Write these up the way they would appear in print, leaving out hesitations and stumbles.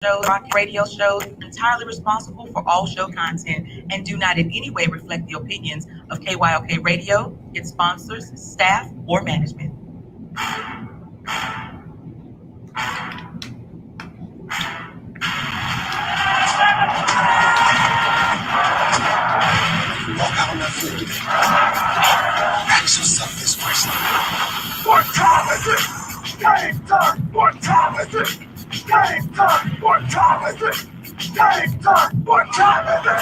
shows, rock radio shows, entirely responsible for all show content and do not in any way reflect the opinions of KYOK Radio, its sponsors, staff, or management. Walk out on that floor. Ask yourself this question. What time is it? Game time! What time is it? Game time! What time is it? Game time! What time is it?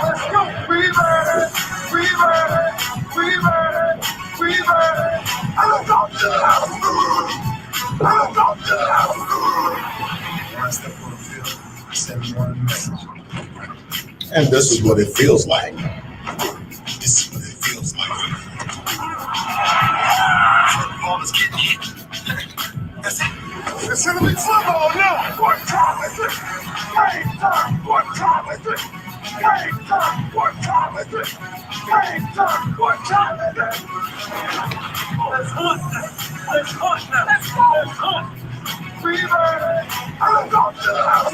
Let's go! We ready! We ready! We ready! We ready! I don't go to the house! I don't go to the house! When I step on the field, I send one message. And this is what it feels like. This is what it feels like. Football is getting hit. That's it. It's gonna be football now. What time is it? Game time. What time is it? Game time. What time is it? Game time. What time is it? Let's hunt now. Let's hunt now. Let's go. Let's hunt. We ready. I don't go to the house.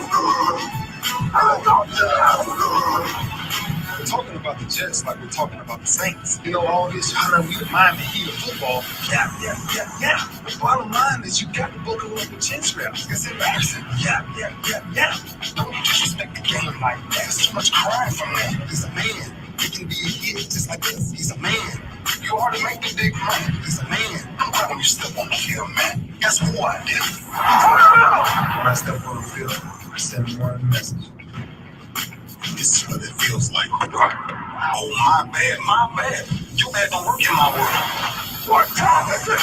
We're talking about the Jets like we're talking about the Saints. You know, all this, we the Miami Heat of football. Yeah. The bottom line is you got to buckle up with chin straps. It's embarrassing. Yeah. Don't disrespect the game like that. There's too much crying from that. He's a man. He can be a hit just like this. He's a man. You already make the big money. He's a man. I'm glad when you step on the field, man. That's who I am. When I step on the field, I send one message. This is what it feels like. Oh, my bad. You bad don't work in my world. What time is it?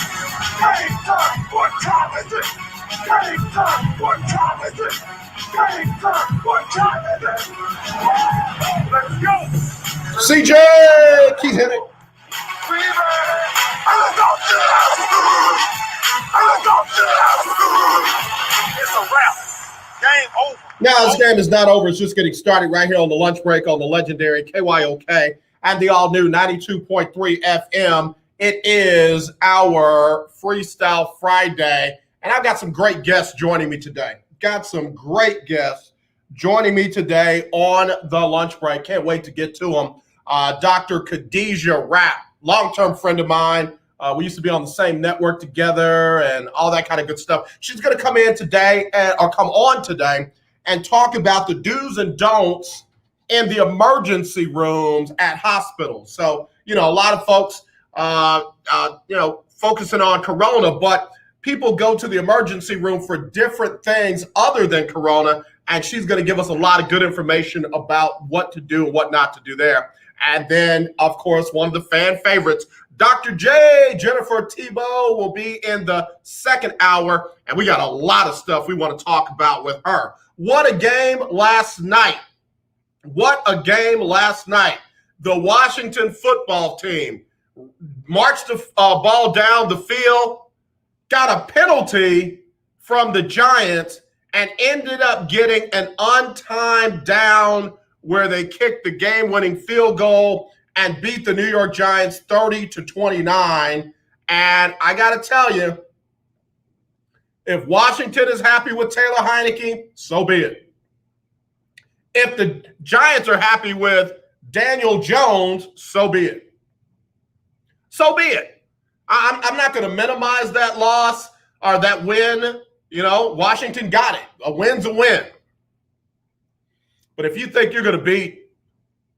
Game time. What time is it? Game time. What time is it? Game time. What time is it? Let's go. CJ, keep hitting. It's a wrap. Game over. Now, this game is not over. It's just getting started right here on the lunch break on the legendary KYOK and the all-new 92.3 FM. It is our Freestyle Friday, and I've got some great guests joining me today. On the lunch break. Can't wait to get to them. Dr. Kadisha Rapp, long-term friend of mine. We used to be on the same network together and all that kind of good stuff. She's going to come on today and talk about the do's and don'ts in the emergency rooms at hospitals. So, a lot of folks, focusing on Corona, but people go to the emergency room for different things other than Corona, and she's going to give us a lot of good information about what to do and what not to do there. And then, of course, one of the fan favorites, Dr. J, Jennifer Thibeaux, will be in the second hour, and we got a lot of stuff we want to talk about with her. What a game last night. The Washington football team marched the ball down the field, got a penalty from the Giants, and ended up getting an untimed down where they kicked the game-winning field goal and beat the New York Giants 30-29. And I got to tell you, if Washington is happy with Taylor Heineke, so be it. If the Giants are happy with Daniel Jones, so be it. I'm not going to minimize that loss or that win. Washington got it. A win's a win. But if you think you're going to beat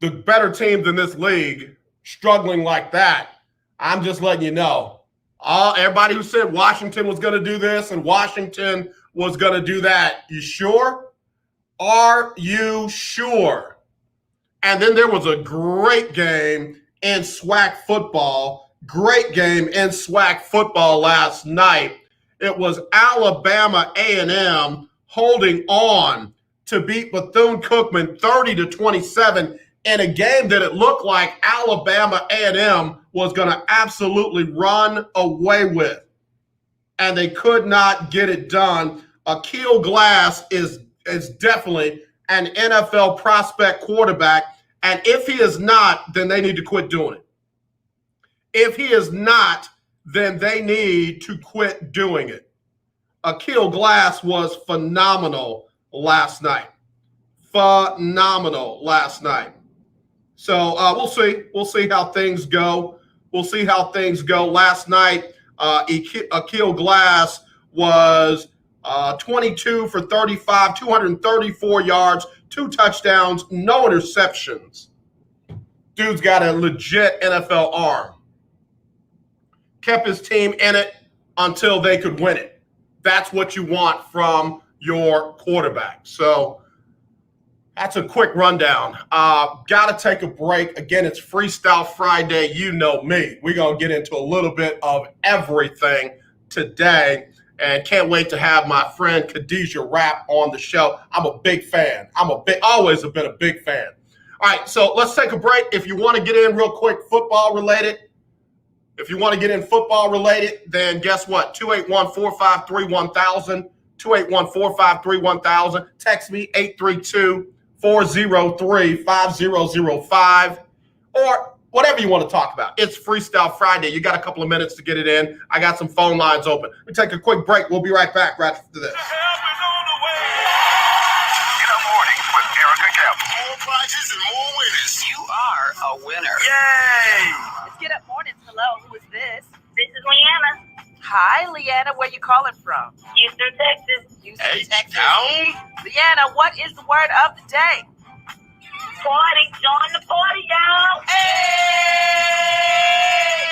the better teams in this league struggling like that, I'm just letting you know. Everybody who said Washington was going to do this and Washington was going to do that, you sure? Are you sure? And then there was a great game in SWAC football. Last night. It was Alabama A&M holding on to beat Bethune-Cookman 30-27 in a game that it looked like Alabama A&M was going to absolutely run away with. And they could not get it done. Akil Glass is definitely an NFL prospect quarterback. And if he is not, then they need to quit doing it. If he is not, then they need to quit doing it. Akil Glass was phenomenal last night. Phenomenal last night. So we'll see. We'll see how things go. Last night, Akil Glass was 22 for 35, 234 yards, 2 touchdowns, no interceptions. Dude's got a legit NFL arm. Kept his team in it until they could win it. That's what you want from your quarterback. So that's a quick rundown. Got to take a break. Again, it's Freestyle Friday. You know me. We're going to get into a little bit of everything today. And can't wait to have my friend Kadisha Rapp on the show. I'm a big fan. Always have been a big fan. All right, so let's take a break. If you want to get in real quick, football related, then guess what? 281-453-1000, 281-453-1000. Text me, 832-403-5005, or whatever you want to talk about. It's Freestyle Friday. You got a couple of minutes to get it in. I got some phone lines open. We take a quick break. We'll be right back right after this. More prizes and more winners. You are a winner. Yay! Let's get up mornings. Hello, who is this? This is Leanna, Hi, Leanna. Where you calling from? Houston, Texas. Houston, Texas. H-Town. Leanna, what is the word of the day? Party, join the party, y'all. Hey!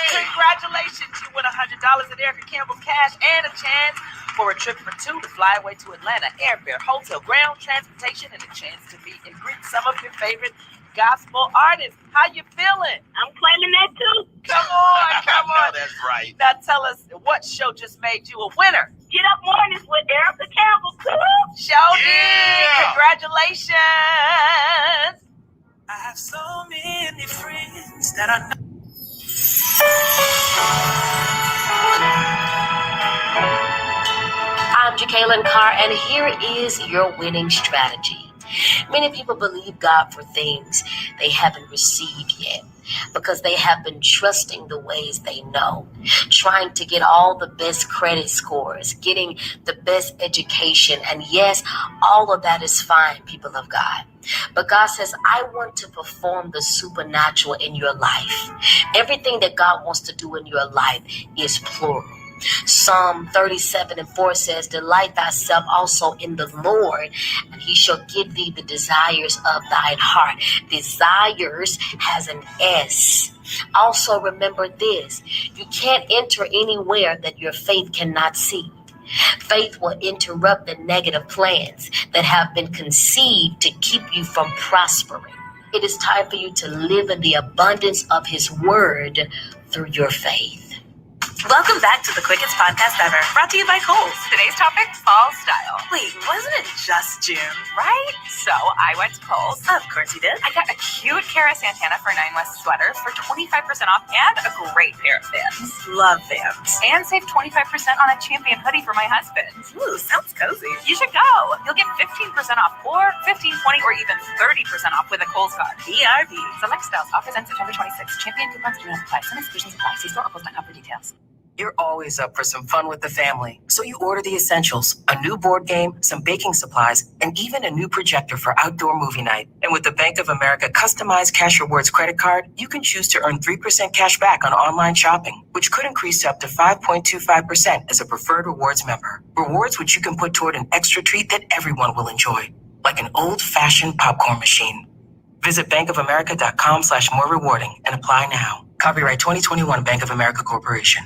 Congratulations. You win $100 in Erica Campbell cash and a chance for a trip for 2 to fly away to Atlanta. Airfare, hotel, ground transportation, and a chance to meet and greet some of your favorite gospel artists. How you feeling? I'm claiming that too. Come on. That's right. Now tell us, what show just made you a winner? Get up mornings with Erica Campbell, too. Show Yeah. did. Congratulations. I have so many friends that are not. I'm Jacqueline Carr, and here is your winning strategy. Many people believe God for things they haven't received yet because they have been trusting the ways they know, trying to get all the best credit scores, getting the best education. And yes, all of that is fine, people of God. But God says, I want to perform the supernatural in your life. Everything that God wants to do in your life is plural. Psalm 37:4 says, delight thyself also in the Lord, and he shall give thee the desires of thine heart. Desires has an S. Also remember this, you can't enter anywhere that your faith cannot see. Faith will interrupt the negative plans that have been conceived to keep you from prospering. It is time for you to live in the abundance of his word through your faith. Welcome back to the quickest podcast ever, brought to you by Kohl's. Today's topic, fall style. Wait, wasn't it just June, right? So I went to Kohl's. Of course you did. I got a cute Cara Santana for 9 West sweater for 25% off and a great pair of Vans. Love Vans. And save 25% on a Champion hoodie for my husband. Ooh, sounds cozy. You should go. You'll get 15% off or 15, 20, or even 30% off with a Kohl's card. BRB. Select styles. Offers end September 26th. Champion coupons do not apply. Some exclusions apply. See store or Kohl's.com for details. You're always up for some fun with the family, so you order the essentials, a new board game, some baking supplies, and even a new projector for outdoor movie night. And with the Bank of America customized Cash Rewards credit card, you can choose to earn 3% cash back on online shopping, which could increase to up to 5.25% as a preferred rewards member. Rewards which you can put toward an extra treat that everyone will enjoy, like an old-fashioned popcorn machine. Visit bankofamerica.com/more rewarding and apply now. Copyright 2021 Bank of America Corporation.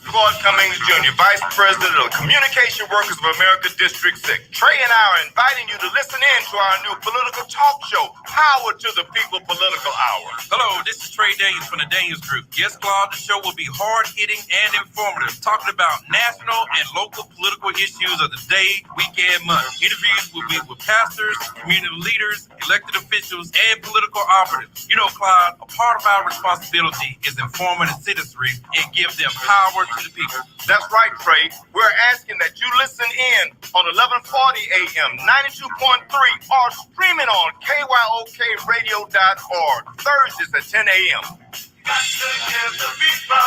Claude Cummings Jr., Vice President of Communication Workers of America District 6. Trey and I are inviting you to listen in to our new political talk show, Power to the People Political Hour. Hello, this is Trey Daniels from the Daniels Group. Yes, Claude, the show will be hard-hitting and informative, talking about national and local political issues of the day, week, and month. Interviews will be with pastors, community leaders, elected officials, and political operatives. You know, Claude, a part of our responsibility is informing the citizenry and give them power to the people. That's right, Trey. We're asking that you listen in on 1140 AM, 92.3, or streaming on kyokradio.org, Thursdays at 10 a.m. Got to give the people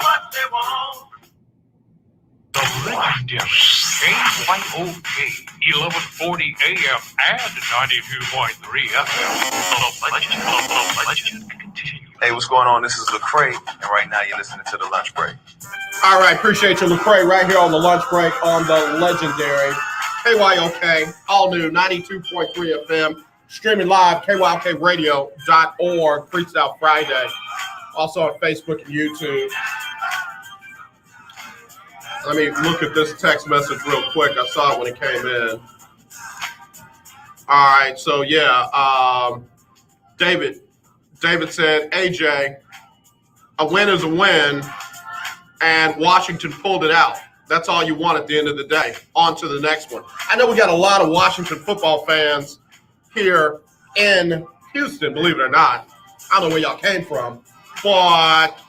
what they want. the legendary KYOK 1140 AM and 92.3 FM. The legend continues. Hey, what's going on? This is Lecrae, and right now you're listening to The Lunch Break. All right, appreciate you, Lecrae, right here on The Lunch Break on the legendary KYOK, all new 92.3 FM, streaming live, kyokradio.org, Freestyle Friday, also on Facebook and YouTube. Let me look at this text message real quick. I saw it when it came in. All right, so yeah, David said, AJ, a win is a win, and Washington pulled it out. That's all you want at the end of the day. On to the next one. I know we got a lot of Washington football fans here in Houston, believe it or not. I don't know where y'all came from, but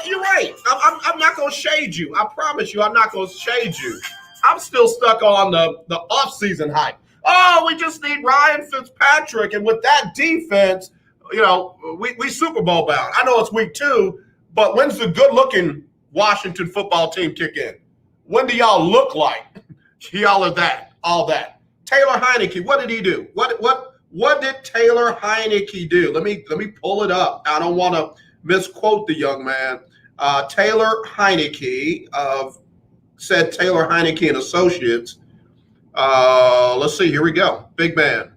you're right. I'm not going to shade you. I promise you, I'm not going to shade you. I'm still stuck on the off-season hype. Oh, we just need Ryan Fitzpatrick, and with that defense, you know, we Super Bowl bound. I know it's week 2, but when's the good-looking Washington football team kick in? When do y'all look like y'all are that, all that? Taylor Heineke, what did he do? What did Taylor Heineke do? Let me pull it up. I don't want to misquote the young man. Taylor Heineke said Taylor Heineke and Associates. Let's see. Here we go. Big man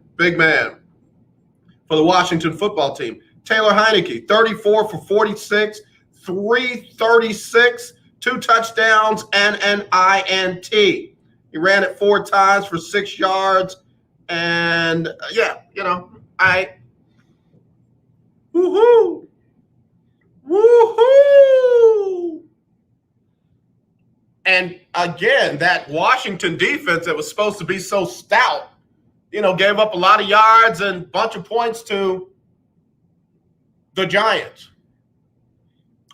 for the Washington football team. Taylor Heineke, 34 for 46, 336, 2 touchdowns, and an INT. He ran it 4 times for 6 yards. And yeah, you know, woohoo. And again, that Washington defense that was supposed to be so stout, you know, gave up a lot of yards and a bunch of points to the Giants.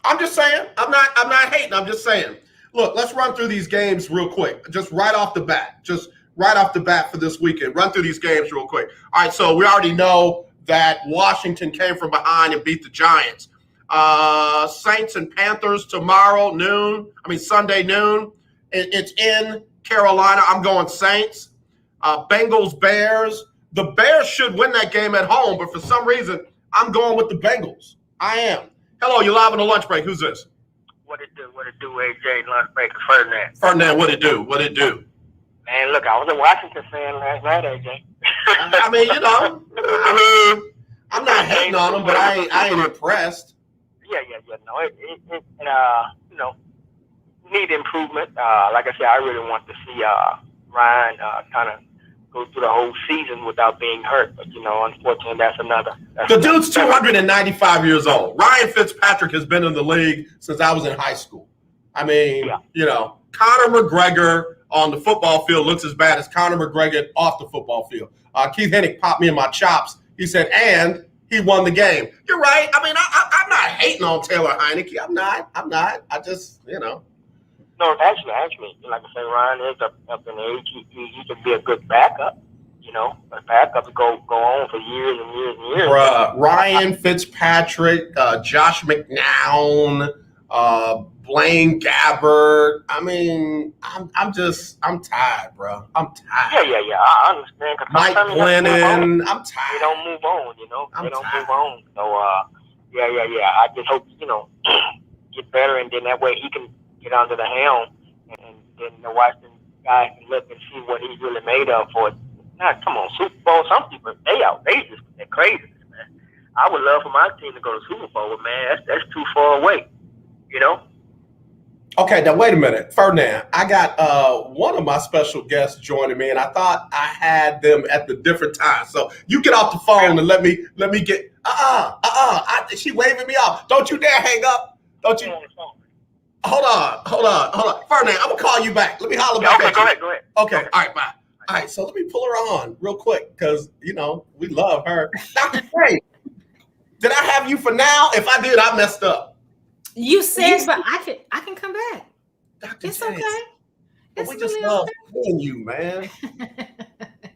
I'm just saying. I'm not hating. I'm just saying. Look, let's run through these games real quick. Just right off the bat for this weekend. Run through these games real quick. All right, so we already know that Washington came from behind and beat the Giants. Saints and Panthers tomorrow Sunday noon. It's in Carolina. I'm going Saints. Bengals, Bears. The Bears should win that game at home, but for some reason, I'm going with the Bengals. I am. Hello, you're live on the lunch break. Who's this? What it do, AJ, lunch break, Ferdinand. Ferdinand, what it do? Man, look, I was a Washington fan last night, AJ. I mean, you know, I'm not hating on them, but I ain't impressed. Yeah. No, it you know, need improvement. Like I said, I really want to see Ryan kind of go through the whole season without being hurt. But, you know, unfortunately, that's the dude's 295 years old. Ryan Fitzpatrick has been in the league since I was in high school. I mean, you know, Conor McGregor on the football field looks as bad as Conor McGregor off the football field. Keith Hennig popped me in my chops. He said, and he won the game. You're right. I mean, I'm not hating on Taylor Heineke. I'm not. I just, you know. No, actually, like I said, Ryan is up in age. He could be a good backup. You know, but backups go on for years and years and years. Ryan Fitzpatrick, Josh McNown, Blaine Gabbert. I mean, I'm tired, bro. I'm tired. Yeah. I understand. Mike Glennon. I'm tired. They don't move on, you know. They don't move on. So, yeah. I just hope, you know, get better, and then that way he can get under the helm, and then the Washington guy can look and see what he's really made of for it. Now, come on, Super Bowl, some people, they outrageous. They're crazy, man. I would love for my team to go to Super Bowl, but, man, that's too far away, you know? Okay, now wait a minute. Ferdinand, I got one of my special guests joining me, and I thought I had them at the different times. So you get off the phone and let me get she waving me off. Don't you dare hang up. Don't you? Hold on. Ferdinand, I'm gonna call you back. Let me holler back at you. Go ahead. Okay, all right, bye. All right, so let me pull her on real quick because, you know, we love her. Dr. J, did I have you for now? If I did, I messed up. You said, but I can come back. Dr. It's J, okay. It's we just really love okay. seeing you, man.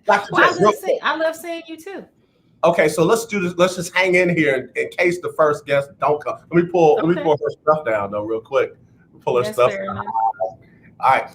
Dr. Well, J, I love seeing you too. Okay, so let's do this. Let's just hang in here in case the first guest don't come. Let me pull her stuff down though, real quick. pull her That's stuff fair enough. All right.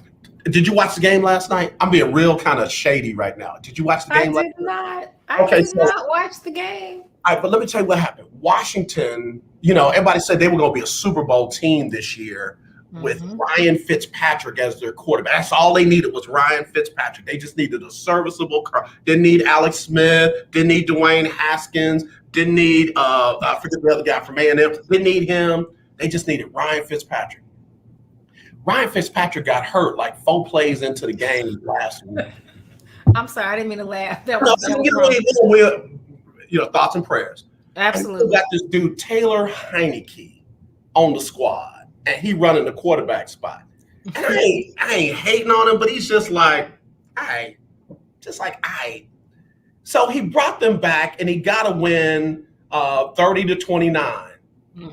Did you watch the game last night? I'm being real kind of shady right now. Did you watch the game last night? I did not watch the game. All right, but let me tell you what happened. Washington, everybody said they were going to be a Super Bowl team this year with Ryan Fitzpatrick as their quarterback. That's all they needed was Ryan Fitzpatrick. They just needed a serviceable car. Didn't need Alex Smith. Didn't need Dwayne Haskins. Didn't need, I forget the other guy from A&M. Didn't need him. They just needed Ryan Fitzpatrick. Ryan Fitzpatrick got hurt like 4 plays into the game last week. I'm sorry, I didn't mean to laugh. Thoughts and prayers. Absolutely. And we got this dude, Taylor Heineke, on the squad, and he running the quarterback spot. And I ain't hating on him, but he's just like, all right. So he brought them back, and he got a win 30-29.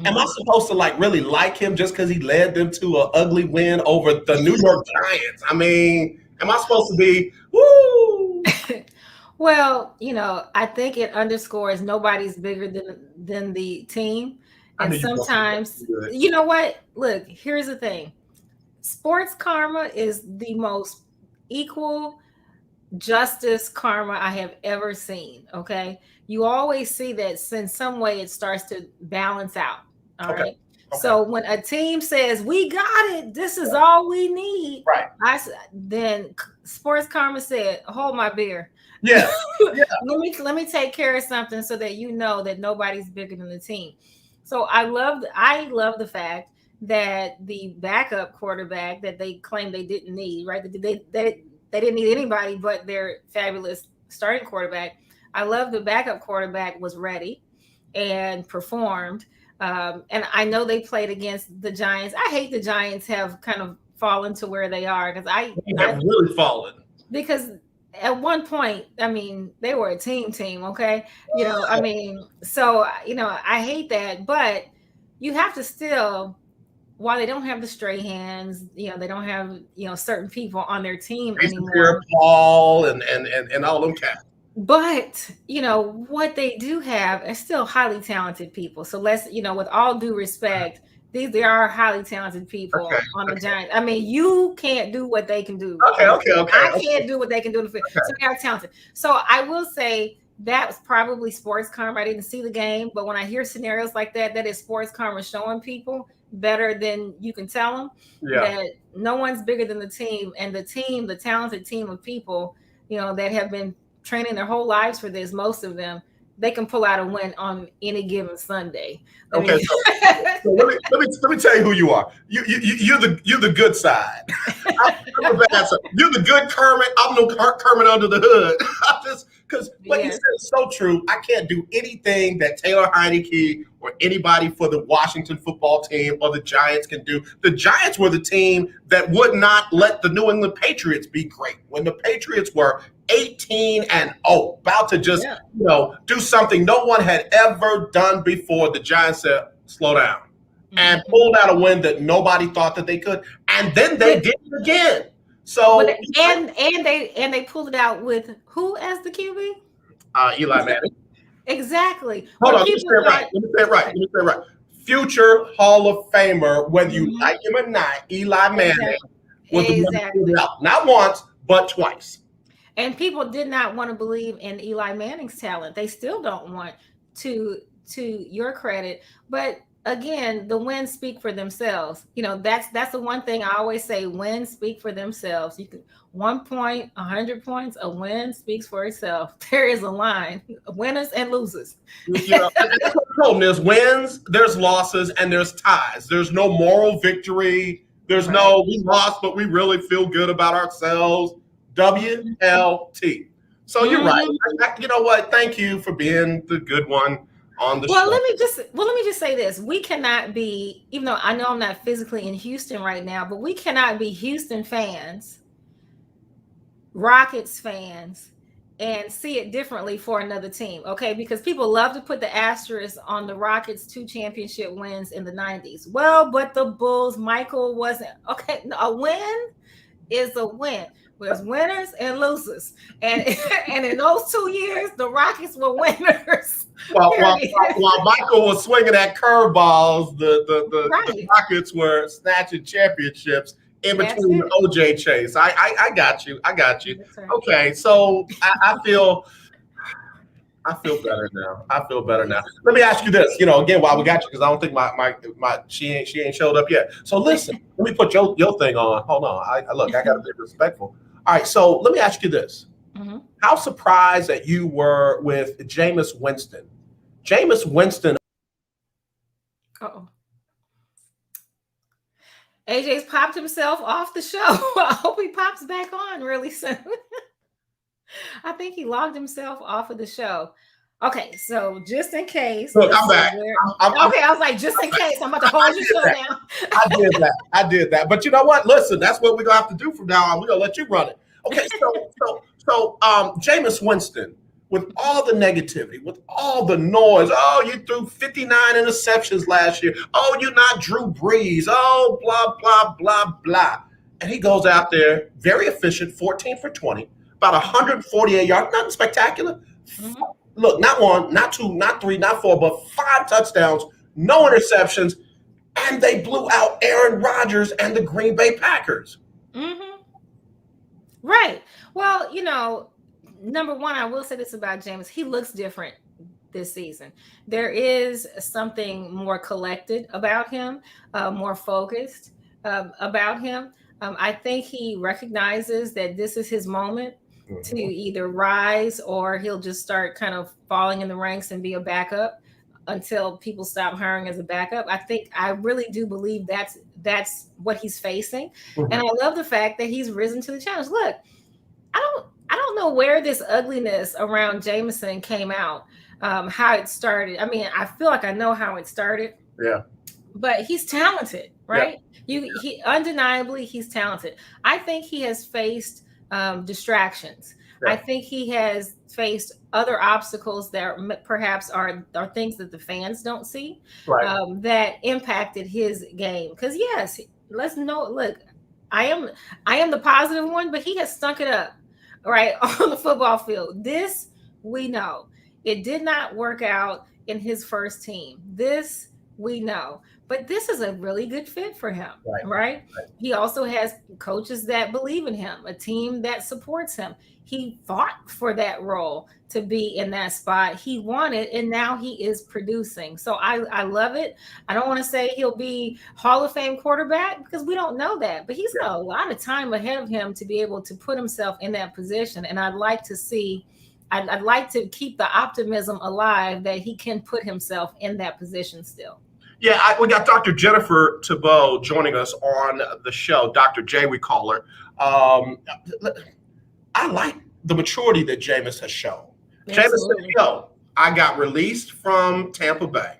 Am I supposed to really like him just because he led them to an ugly win over the New York Giants? I mean, am I supposed to be, woo? Well, I think it underscores nobody's bigger than the team. And sometimes, you know what? Look, here's the thing. Sports karma is the most equal justice karma I have ever seen. Okay. You always see that in some way it starts to balance out. All right. Okay. So when a team says, we got it, this is all we need. Right. Then sports karma said, hold my beer. Yeah. Let me take care of something so that you know that nobody's bigger than the team. So I love the fact that the backup quarterback that they claimed they didn't need, right? They didn't need anybody but their fabulous starting quarterback. I love the backup quarterback was ready and performed. And I know they played against the Giants. I hate the Giants have kind of fallen to where they are because they have really fallen. Because at one point, I mean, they were a team, okay? So, I hate that, but you have to still, while they don't have the stray hands, they don't have, certain people on their team anymore. Paul and all them cats. But, what they do have are still highly talented people. So let's, with all due respect, they are highly talented people on the Giants. I mean, you can't do what they can do. I can't do what they can do. So they are talented. So I will say that was probably sports karma. I didn't see the game, but when I hear scenarios like that, that is sports karma showing people better than you can tell them that no one's bigger than the team, and the team, the talented team of people, that have been training their whole lives for this, most of them, they can pull out a win on any given Sunday. So let me tell you who you are. You're the good side. I'm the bad side. You're the good Kermit. I'm no Kermit under the hood. Because what you said is so true. I can't do anything that Taylor Heineke or anybody for the Washington football team or the Giants can do. The Giants were the team that would not let the New England Patriots be great. When the Patriots were 18-0, about to just do something no one had ever done before, the Giants said, slow down, and pulled out a win that nobody thought that they could, and then they did it again. So and they pulled it out with who as the QB? Eli Manning. Exactly. Hold on, let me say it right. Future Hall of Famer, whether you like him or not, Eli Manning was the one who pulled it out. Not once, but twice. And people did not want to believe in Eli Manning's talent. They still don't want to your credit. But again, the wins speak for themselves. That's the one thing I always say, wins speak for themselves. You can 1 point, 100 points, a win speaks for itself. There is a line, winners and losers. There's wins, there's losses, and there's ties. There's no moral victory. There's no, we lost, but we really feel good about ourselves. WLT. So you're right. You know what? Thank you for being the good one on the show. Let me just say this. We cannot be, even though I know I'm not physically in Houston right now, but we cannot be Houston fans, Rockets fans, and see it differently for another team. Okay. Because people love to put the asterisk on the Rockets' 2 championship wins in the 90s. Well, but the Bulls, Michael wasn't okay. A win is a win. There's winners and losers, and in those 2 years, the Rockets were winners. While Michael was swinging at curveballs, the Rockets were snatching championships in between the OJ chase. I got you. Okay, so I feel better now. Let me ask you this, again, while we got you, because I don't think she ain't showed up yet. So listen, let me put your thing on. Hold on. I got to be respectful. All right, so let me ask you this. Mm-hmm. How surprised that you were with Jameis Winston? Jameis Winston. Uh-oh. AJ's popped himself off the show. I hope he pops back on really soon. I think he logged himself off of the show. Okay, so just in case. Look, I'm back. I was like, just in case, I'm about to hold your show down. I did that. But you know what? Listen, that's what we're going to have to do from now on. We're going to let you run it. Okay, so Jameis Winston, with all the negativity, with all the noise, oh, you threw 59 interceptions last year. Oh, you're not Drew Brees. Oh, blah, blah, blah, blah. And he goes out there, very efficient, 14 for 20, about 148 yards, nothing spectacular. Mm-hmm. Look, not one, not two, not three, not four, but 5 touchdowns, no interceptions, and they blew out Aaron Rodgers and the Green Bay Packers. Mm-hmm. Right. Well, number one, I will say this about Jameis. He looks different this season. There is something more collected about him, more focused about him. I think he recognizes that this is his moment to either rise or he'll just start kind of falling in the ranks and be a backup until people stop hiring as a backup. I really do believe that's what he's facing. Mm-hmm. And I love the fact that he's risen to the challenge. Look, I don't know where this ugliness around Jameson came out, how it started. I mean, I feel like I know how it started. Yeah. But he's talented, right? Yeah. He undeniably he's talented. I think he has faced distractions. Yeah. I think he has faced other obstacles that perhaps are things that the fans don't see, right. That impacted his game. Because yes, let's know. Look, I am the positive one, but he has stunk it up, right, on the football field. This we know. It did not work out in his first team. This we know. But this is a really good fit for him, right? He also has coaches that believe in him, a team that supports him. He fought for that role to be in that spot. He wanted, and now he is producing. So I love it. I don't want to say he'll be Hall of Fame quarterback because we don't know that, but he's got a lot of time ahead of him to be able to put himself in that position. And I'd like to keep the optimism alive that he can put himself in that position still. Yeah, we got Dr. Jennifer Thibeaux joining us on the show. Dr. J, we call her. I like the maturity that Jameis has shown. Jameis said, I got released from Tampa Bay.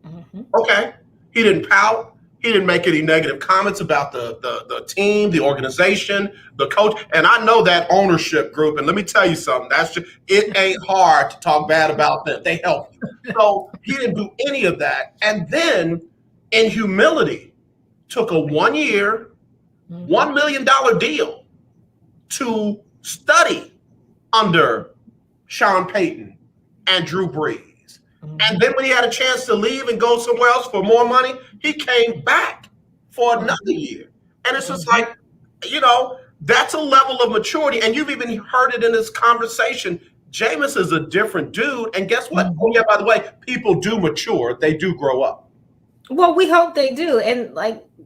Mm-hmm. Okay. He didn't pout. He didn't make any negative comments about the team, the organization, the coach. And I know that ownership group. And let me tell you something. It ain't hard to talk bad about them. They help you. So he didn't do any of that. And then in humility, took a 1-year, $1 million deal to study under Sean Payton and Drew Brees. And then when he had a chance to leave and go somewhere else for more money, he came back for another year. And it's just like, that's a level of maturity. And you've even heard it in this conversation. Jameis is a different dude. And guess what? Oh, yeah, by the way, people do mature. They do grow up. Well, we hope they do. And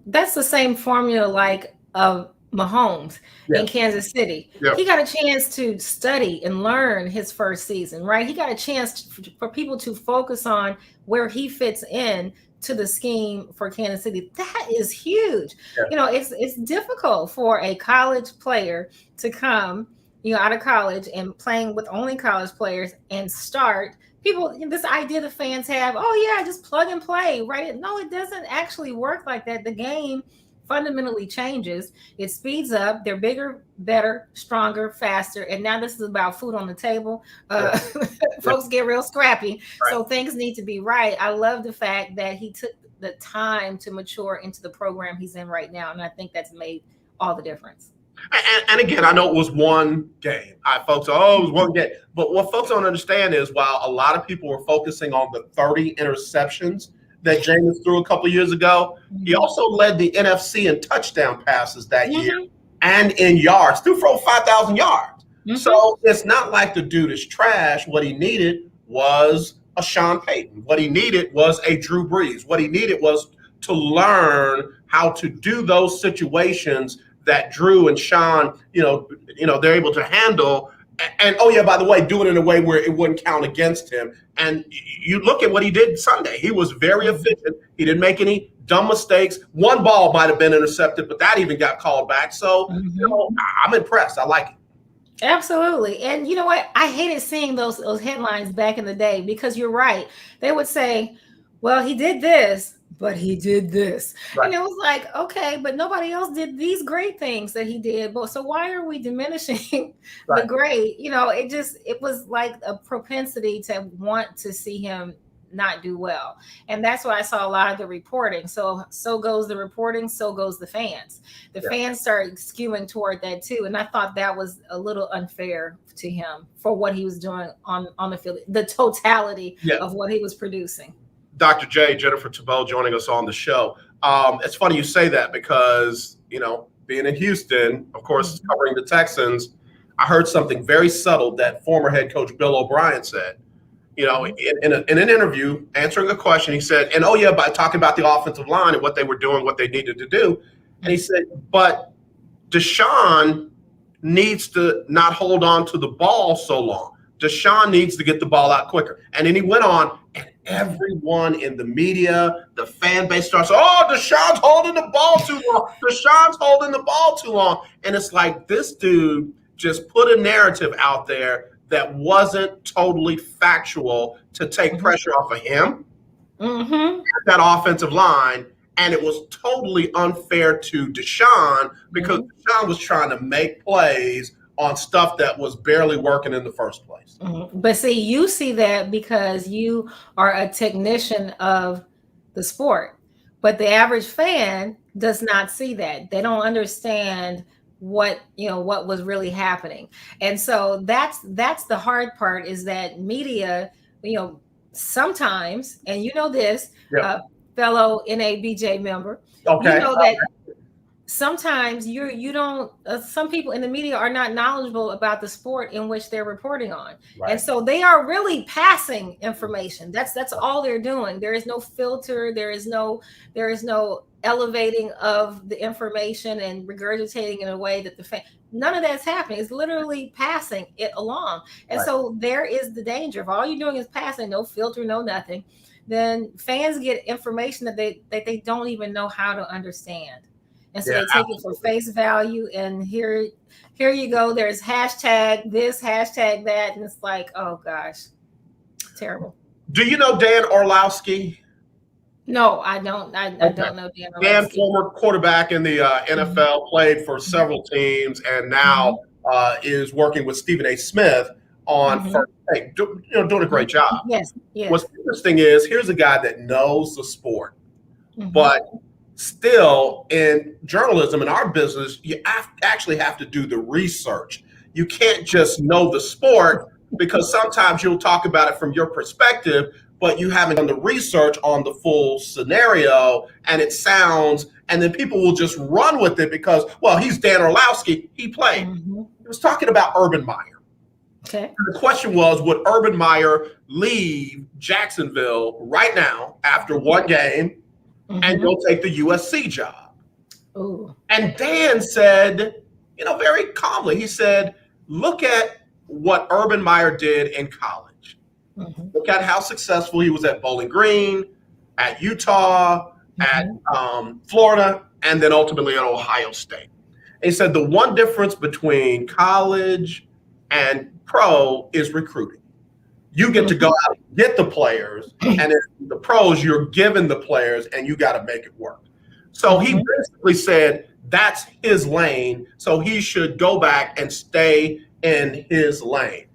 that's the same formula of Mahomes in Kansas City. Yeah. He got a chance to study and learn his first season, right? He got a chance for people to focus on where he fits in to the scheme for Kansas City. That is huge. Yeah. It's difficult for a college player to come, out of college and playing with only college players and start. People, this idea the fans have, just plug and play, right? No, it doesn't actually work like that. The game fundamentally changes. It speeds up. They're bigger, better, stronger, faster. And now this is about food on the table. Folks get real scrappy. Right. So things need to be right. I love the fact that he took the time to mature into the program he's in right now. And I think that's made all the difference. And again, I know it was one game. Folks, it was one game. But what folks don't understand is while a lot of people were focusing on the 30 interceptions that Jameis threw a couple of years ago, he also led the NFC in touchdown passes that year and in yards, threw for over 5,000 yards. So it's not like the dude is trash. What he needed was a Sean Payton. What he needed was a Drew Brees. What he needed was to learn how to do those situations that Drew and Sean, they're able to handle. And oh yeah, by the way, do it in a way where it wouldn't count against him. And you look at what he did Sunday. He was very efficient. He didn't make any dumb mistakes. One ball might have been intercepted, but that even got called back. So I'm impressed. I like it. Absolutely. And you know what? I hated seeing those headlines back in the day because you're right. They would say, well, he did this, but he did this. Right. And it was like, okay, but nobody else did these great things that he did. But so why are we diminishing the great? It was like a propensity to want to see him not do well. And that's why I saw a lot of the reporting. So goes the reporting, so goes the fans. The fans started skewing toward that too. And I thought that was a little unfair to him for what he was doing on the field, the totality of what he was producing. Dr. J, Jennifer Thibeaux, joining us on the show. It's funny you say that because, being in Houston, of course, covering the Texans, I heard something very subtle that former head coach Bill O'Brien said. In an interview, answering a question, he said, by talking about the offensive line and what they were doing, what they needed to do. And he said, but Deshaun needs to not hold on to the ball so long. Deshaun needs to get the ball out quicker. And then he went on, and everyone in the media, the fan base starts, Deshaun's holding the ball too long. Deshaun's holding the ball too long. And it's like this dude just put a narrative out there that wasn't totally factual to take pressure off of him, that offensive line, and it was totally unfair to Deshaun because Deshaun was trying to make plays on stuff that was barely working in the first place. But see, you see that because you are a technician of the sport, but the average fan does not see that. They don't understand what was really happening. And so that's the hard part, is that media, sometimes, and this, fellow NABJ member, that sometimes you don't, some people in the media are not knowledgeable about the sport in which they're reporting on. Right. And so they are really passing information. That's all they're doing. There is no filter. There is no elevating of the information and regurgitating in a way that none of that's happening. It's literally passing it along. And so there is the danger. If all you're doing is passing, no filter, no nothing, then fans get information that they don't even know how to understand. And so they take it for face value, and here you go. There's hashtag this, hashtag that, and it's like, oh gosh, terrible. Do you know Dan Orlovsky? No, I don't. I don't know Dan Orlovsky. Dan, former quarterback in the NFL, played for several teams, and now is working with Stephen A. Smith on First Take, doing a great job. Yes. What's interesting is here's a guy that knows the sport, but still, in journalism, in our business, you actually have to do the research. You can't just know the sport, because sometimes you'll talk about it from your perspective, but you haven't done the research on the full scenario, and and then people will just run with it because, well, he's Dan Orlovsky, he played. He was talking about Urban Meyer. Okay. The question was, would Urban Meyer leave Jacksonville right now after one game and go take the USC job? Ooh. And Dan said, very calmly, he said, look at what Urban Meyer did in college. Look at how successful he was at Bowling Green, at Utah, at Florida, and then ultimately at Ohio State. And he said the one difference between college and pro is recruiting. You get to go out and get the players, and in the pros, you're given the players, and you got to make it work. So he basically said that's his lane, so he should go back and stay in his lane.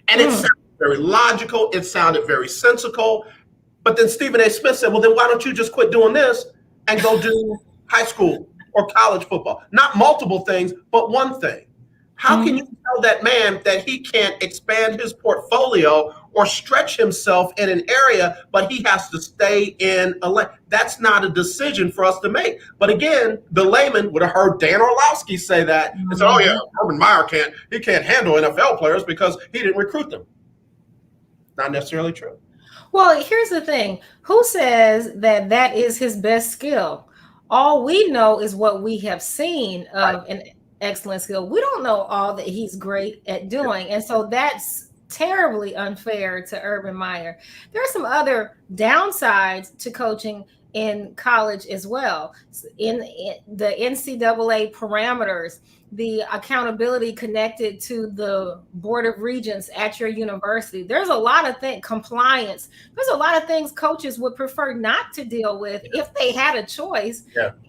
And it sounded very logical. It sounded very sensical. But then Stephen A. Smith said, well, then why don't you just quit doing this and go do high school or college football. Not multiple things, but one thing. How can you tell that man that he can't expand his portfolio or stretch himself in an area, but he has to stay in a lane? That's not a decision for us to make. But again, the layman would have heard Dan Orlowski say that and said, oh yeah, Urban Meyer can't handle NFL players because he didn't recruit them. Not necessarily true. Well, here's the thing. Who says that that is his best skill? All we know is what we have seen of an excellent skill. We don't know all that he's great at doing. And so that's terribly unfair to Urban Meyer. There are some other downsides to coaching in college as well. In the NCAA parameters, the accountability connected to the Board of Regents at your university. There's a lot of things, compliance. There's a lot of things coaches would prefer not to deal with if they had a choice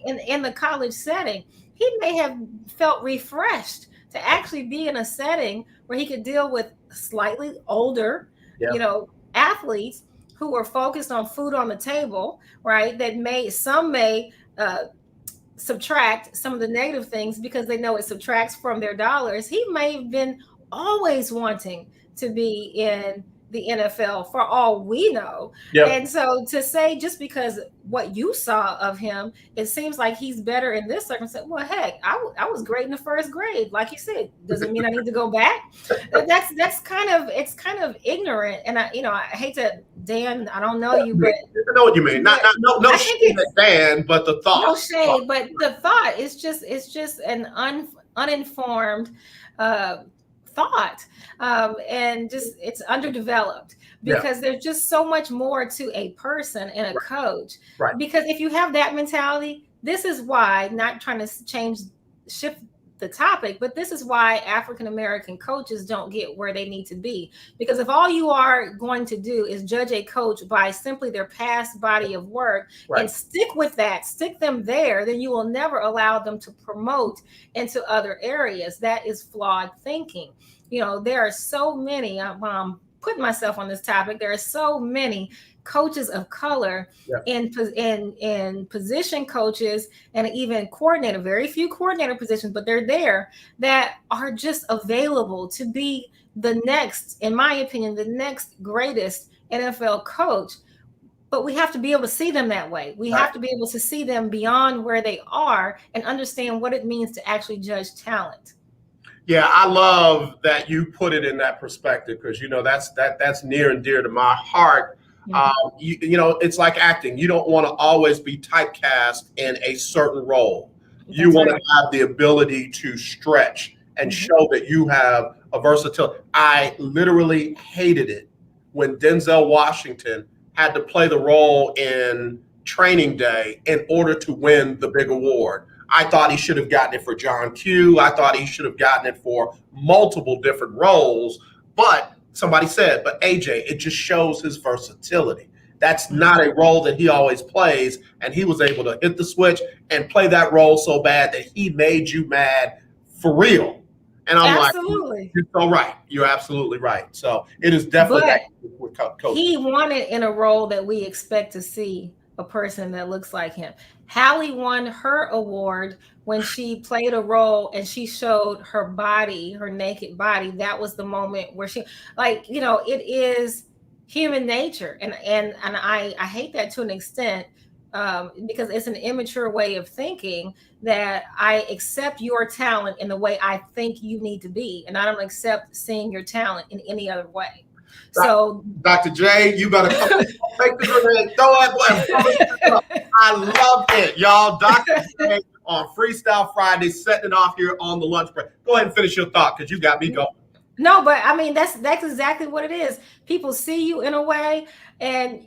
in the college setting. He may have felt refreshed to actually be in a setting where he could deal with slightly older, athletes who are focused on food on the table, right? That may subtract some of the negative things because they know it subtracts from their dollars. He may have been always wanting to be in the NFL for all we know. And so to say just because what you saw of him, it seems like he's better in this circumstance. Well, heck, I was great in the first grade. Like you said, doesn't mean I need to go back. That's kind of ignorant. And I hate to, Dan, I don't know you, but I know what you mean. No shade at Dan, but the thought. No shade, but the thought is just an uninformed thought, and just it's underdeveloped because there's just so much more to a person and a coach. Because if you have that mentality, this is why, not trying to shift the topic, but this is why African American coaches don't get where they need to be. Because if all you are going to do is judge a coach by simply their past body of work and stick them there, then you will never allow them to promote into other areas. That is flawed thinking. There are so many, I'm putting myself on this topic, there are so many coaches of color in position coaches and even coordinator, very few coordinator positions, but they're there, that are just available to be the next, in my opinion, the next greatest NFL coach. But we have to be able to see them that way. We have to be able to see them beyond where they are and understand what it means to actually judge talent. Yeah, I love that you put it in that perspective because that's near and dear to my heart. It's like acting. You don't want to always be typecast in a certain role. You want to have the ability to stretch and show that you have a versatility. I literally hated it when Denzel Washington had to play the role in Training Day in order to win the big award. I thought he should have gotten it for John Q. I thought he should have gotten it for multiple different roles. But somebody said, but AJ, it just shows his versatility. That's not a role that he always plays. And he was able to hit the switch and play that role so bad that he made you mad for real. And I'm like, you're so right. You're absolutely right. So it is definitely with coaching. He wanted in a role that we expect to see a person that looks like him. Hallie won her award when she played a role and she showed her body, her naked body. That was the moment where she, it is human nature. And I hate that to an extent because it's an immature way of thinking that I accept your talent in the way I think you need to be. And I don't accept seeing your talent in any other way. So, Dr. J, you better come take the grenade, throw it. I love it, y'all. Dr. J on Freestyle Friday, setting it off here on the lunch break. Go ahead and finish your thought because you got me going. No, but I mean that's exactly what it is. People see you in a way, and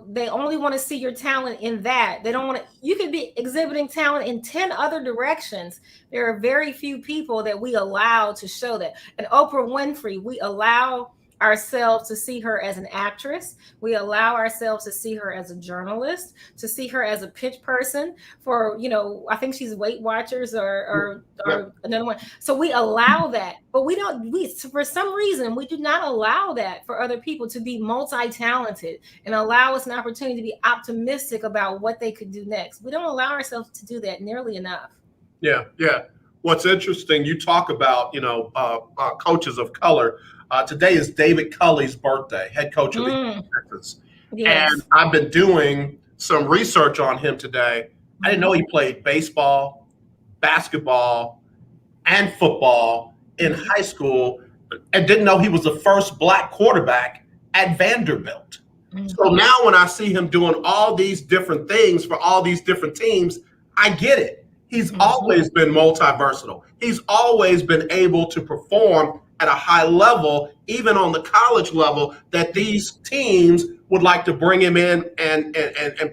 they only want to see your talent in that. They don't want to. You could be exhibiting talent in 10 other directions. There are very few people that we allow to show that. And Oprah Winfrey, we allow ourselves to see her as an actress. We allow ourselves to see her as a journalist, to see her as a pitch person for, I think she's Weight Watchers or another one. So we allow that, but for some reason, we do not allow that for other people to be multi-talented and allow us an opportunity to be optimistic about what they could do next. We don't allow ourselves to do that nearly enough. Yeah. What's interesting, you talk about, coaches of color. Today is David Culley's birthday, head coach of the Houston Texans. Yes. And I've been doing some research on him today. I didn't know he played baseball, basketball, and football in high school, and didn't know he was the first Black quarterback at Vanderbilt. So now when I see him doing all these different things for all these different teams, I get it. He's always been multi-versatile. He's always been able to perform at a high level, even on the college level, that these teams would like to bring him in and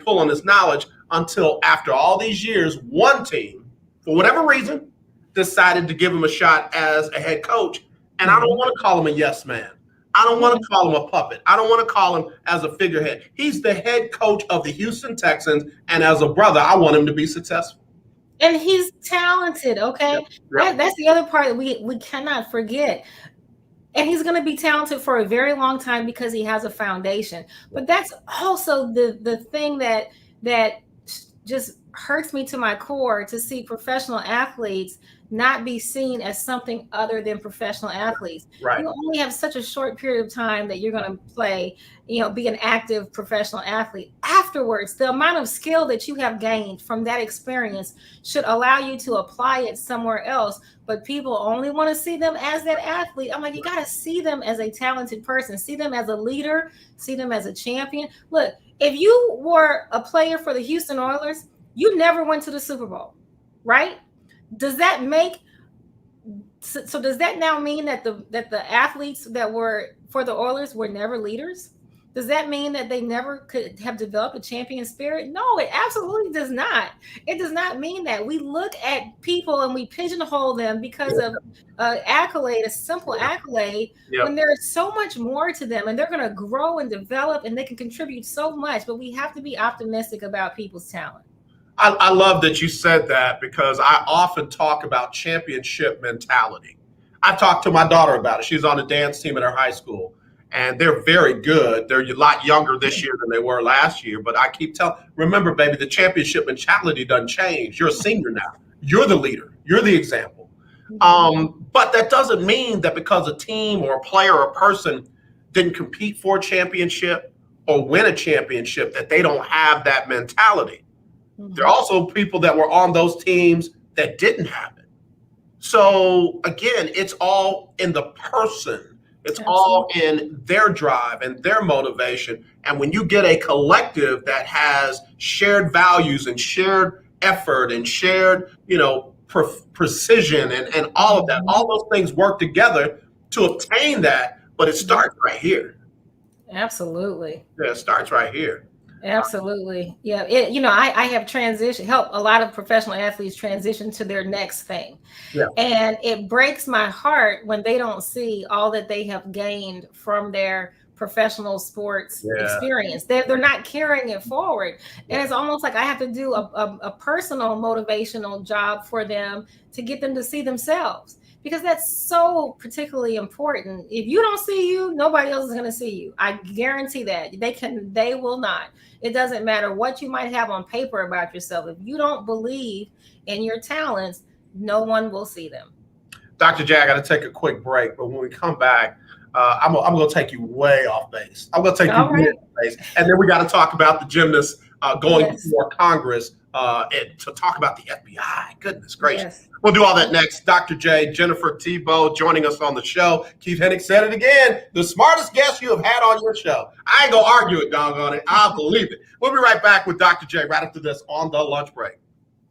pull on his knowledge, until after all these years, one team, for whatever reason, decided to give him a shot as a head coach. And I don't want to call him a yes man. I don't want to call him a puppet. I don't want to call him as a figurehead. He's the head coach of the Houston Texans. And as a brother, I want him to be successful. And he's talented, okay? Yep. That's the other part that we cannot forget. And he's going to be talented for a very long time because he has a foundation. But that's also the thing that just hurts me to my core, to see professional athletes not be seen as something other than professional athletes. Right. You only have such a short period of time that you're going to play, be an active professional athlete. Afterwards, the amount of skill that you have gained from that experience should allow you to apply it somewhere else. But people only want to see them as that athlete. I'm like, you got to see them as a talented person, see them as a leader, see them as a champion. Look, if you were a player for the Houston Oilers, you never went to the Super Bowl, right? Does that now mean that the athletes that were for the Oilers were never leaders? Does that mean that they never could have developed a champion spirit? No, it absolutely does not. It does not mean that. We look at people and we pigeonhole them because of a simple accolade, when there's so much more to them, and they're going to grow and develop and they can contribute so much, but we have to be optimistic about people's talent. I love that you said that, because I often talk about championship mentality. I've talked to my daughter about it. She's on the dance team at her high school, and they're very good. They're a lot younger this year than they were last year. But I keep telling, remember, baby, the championship mentality doesn't change. You're a senior now. You're the leader. You're the example. But that doesn't mean that because a team or a player or a person didn't compete for a championship or win a championship, that they don't have that mentality. There are also people that were on those teams that didn't have it. So again, it's all in the person. It's all in their drive and their motivation. And when you get a collective that has shared values and shared effort and shared, precision and all of that, all those things work together to obtain that. But it starts right here. Absolutely. Yeah, it starts right here. Absolutely. Yeah. I have helped a lot of professional athletes transition to their next thing. Yeah. And it breaks my heart when they don't see all that they have gained from their professional sports experience. They're not carrying it forward. And it's almost like I have to do a personal motivational job for them to get them to see themselves, because that's so particularly important. If you don't see you, nobody else is going to see you. I guarantee that. They will not. It doesn't matter what you might have on paper about yourself. If you don't believe in your talents, no one will see them. Dr. J, I got to take a quick break, but when we come back, I'm going to take you way off base. I'm going to take you way off base. And then we got to talk about the gymnasts going before Congress and to talk about the FBI. Goodness gracious. Yes. We'll do all that next. Dr. J, Jennifer Thibeaux joining us on the show. Keith Hennig said it again. The smartest guest you have had on your show. I ain't going to argue it, doggone it. I'll believe it. We'll be right back with Dr. J right after this on the lunch break.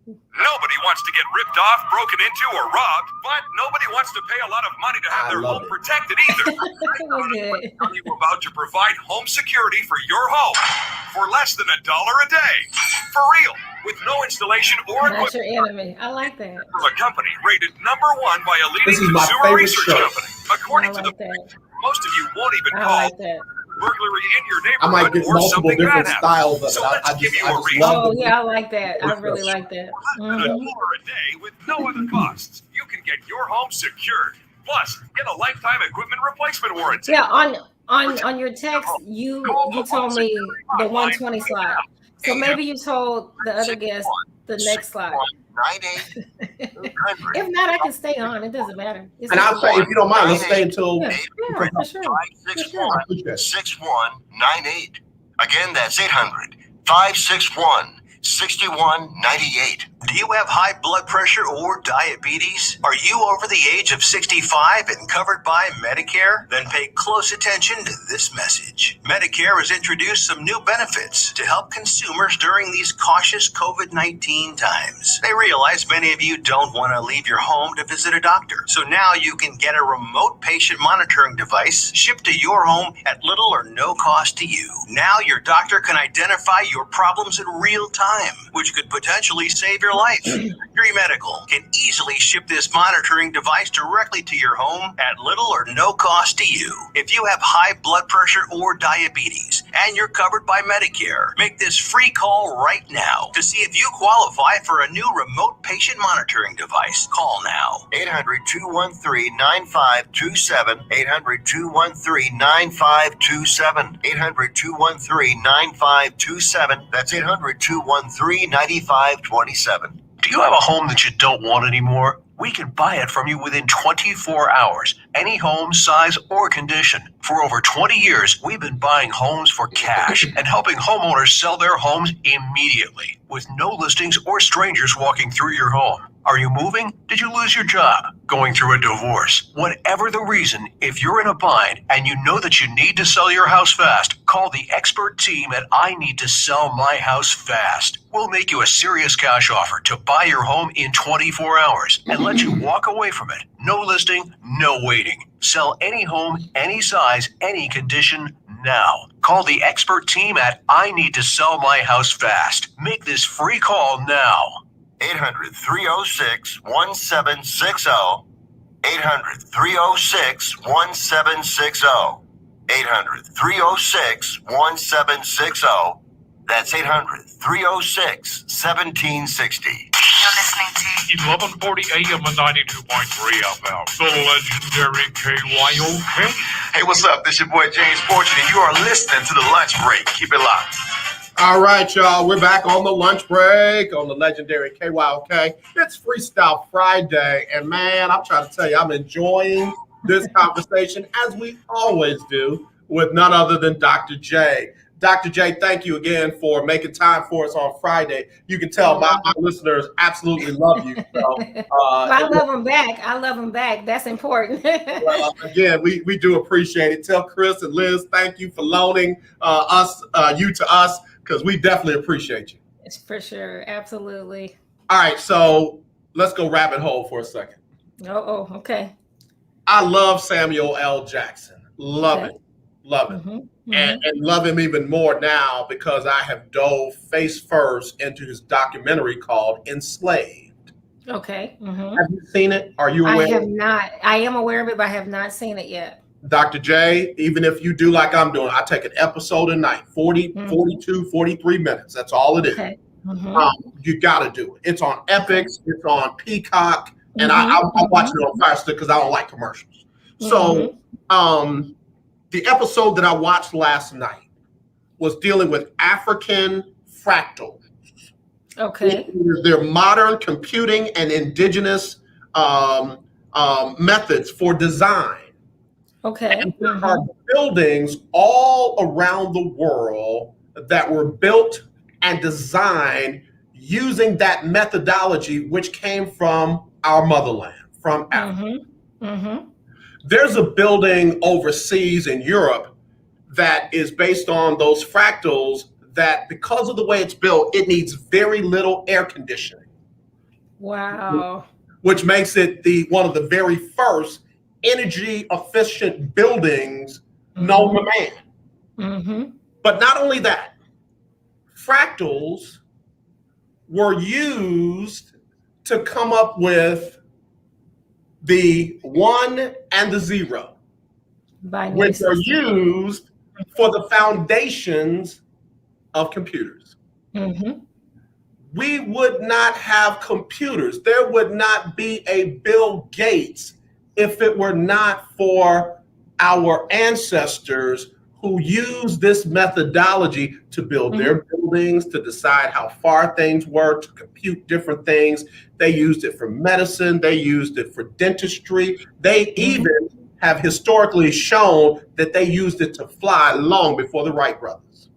Nobody wants to get ripped off, broken into, or robbed, but nobody wants to pay a lot of money to have their home protected either. I'm tell you about to provide home security for your home for less than $1 a day. For real, with no installation or equipment. That's your enemy. I like that. From a company rated #1 by a leading consumer research company. According to the most of you won't even call burglary in your neighborhood. I might get multiple different styles of it. So let's give you a reason. Oh, yeah, I like that. I really like that. $1 a day with no other costs. You can get your home secured. Plus, get a lifetime equipment replacement warranty. Yeah, on your text, you told me the 120 slide. So maybe you told the other guest the next slide. If not, I can stay on. It doesn't matter. And I'll say, if you don't mind, let's stay until. Yeah, for sure. 561-6198. Again, that's 800-561-6198. Do you have high blood pressure or diabetes? Are you over the age of 65 and covered by Medicare? Then pay close attention to this message. Medicare has introduced some new benefits to help consumers during these cautious COVID-19 times. They realize many of you don't want to leave your home to visit a doctor. So now you can get a remote patient monitoring device shipped to your home at little or no cost to you. Now your doctor can identify your problems in real time, which could potentially save your life. Dream Medical can easily ship this monitoring device directly to your home at little or no cost to you. If you have high blood pressure or diabetes and you're covered by Medicare, make this free call right now to see if you qualify for a new remote patient monitoring device. Call now. 800-213-9527. 800-213-9527. 800-213-9527. That's 800-213-9527. Do you have a home that you don't want anymore? We can buy it from you within 24 hours, any home, size, or condition. For over 20 years, we've been buying homes for cash and helping homeowners sell their homes immediately with no listings or strangers walking through your home. Are you moving? Did you lose your job? Going through a divorce? Whatever the reason, if you're in a bind and you know that you need to sell your house fast, call the expert team at I Need to Sell My House Fast. We'll make you a serious cash offer to buy your home in 24 hours and let you walk away from it. No listing, no waiting. Sell any home, any size, any condition now. Call the expert team at I Need to Sell My House Fast. Make this free call now. 800-306-1760. 800-306-1760. 800-306-1760. That's 800-306-1760. You're listening to 1140 AM and 92.3 FM. The legendary KYOK. Hey, what's up? This your boy James Fortune, and you are listening to The Lunch Break. Keep it locked. All right, y'all. We're back on the lunch break on the legendary KYOK. It's Freestyle Friday, and man, I'm trying to tell you, I'm enjoying this conversation, as we always do, with none other than Dr. J. Dr. J, thank you again for making time for us on Friday. You can tell my listeners absolutely love you. So, I love them back. I love them back. That's important. Well, again, we do appreciate it. Tell Chris and Liz, thank you for loaning you to us, because we definitely appreciate you. It's for sure. Absolutely. All right, so let's go rabbit hole for a second. Oh, okay. I love Samuel L. Jackson. Love it. Mm-hmm. And love him even more now because I have dove face first into his documentary called Enslaved. Okay. Mm-hmm. Have you seen it? Are you aware? I have not. I am aware of it, but I have not seen it yet. Dr. J, even if you do like I'm doing, I take an episode a night, 40, 42, 43 minutes. That's all it is. Okay. You got to do it. It's on Epix. It's on Peacock. And I'm watching it on Fire Stick because I don't like commercials. So the episode that I watched last night was dealing with African fractals. Okay. They're modern computing and indigenous methods for design. Okay. And there are buildings all around the world that were built and designed using that methodology, which came from our motherland, from Africa. There's a building overseas in Europe that is based on those fractals that, because of the way it's built, it needs very little air conditioning. Wow. Which makes it one of the very first energy efficient buildings known to man. But not only that, fractals were used to come up with the 1 and the 0, which are used for the foundations of computers. We would not have computers. There would not be a Bill Gates if it were not for our ancestors who use this methodology to build their buildings, to decide how far things were, to compute different things. They used it for medicine. They used it for dentistry. They even have historically shown that they used it to fly long before the Wright brothers.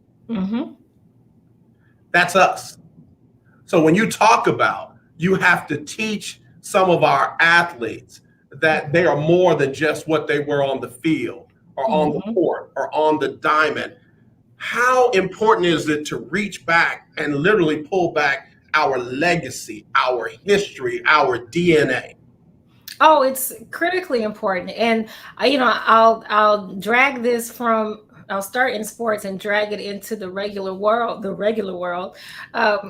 That's us. So when you talk about, you have to teach some of our athletes that they are more than just what they were on the field or on the court or on the diamond. How important is it to reach back and literally pull back our legacy, our history, our DNA? Oh, it's critically important. And I'll drag this from, I'll start in sports and drag it into the regular world,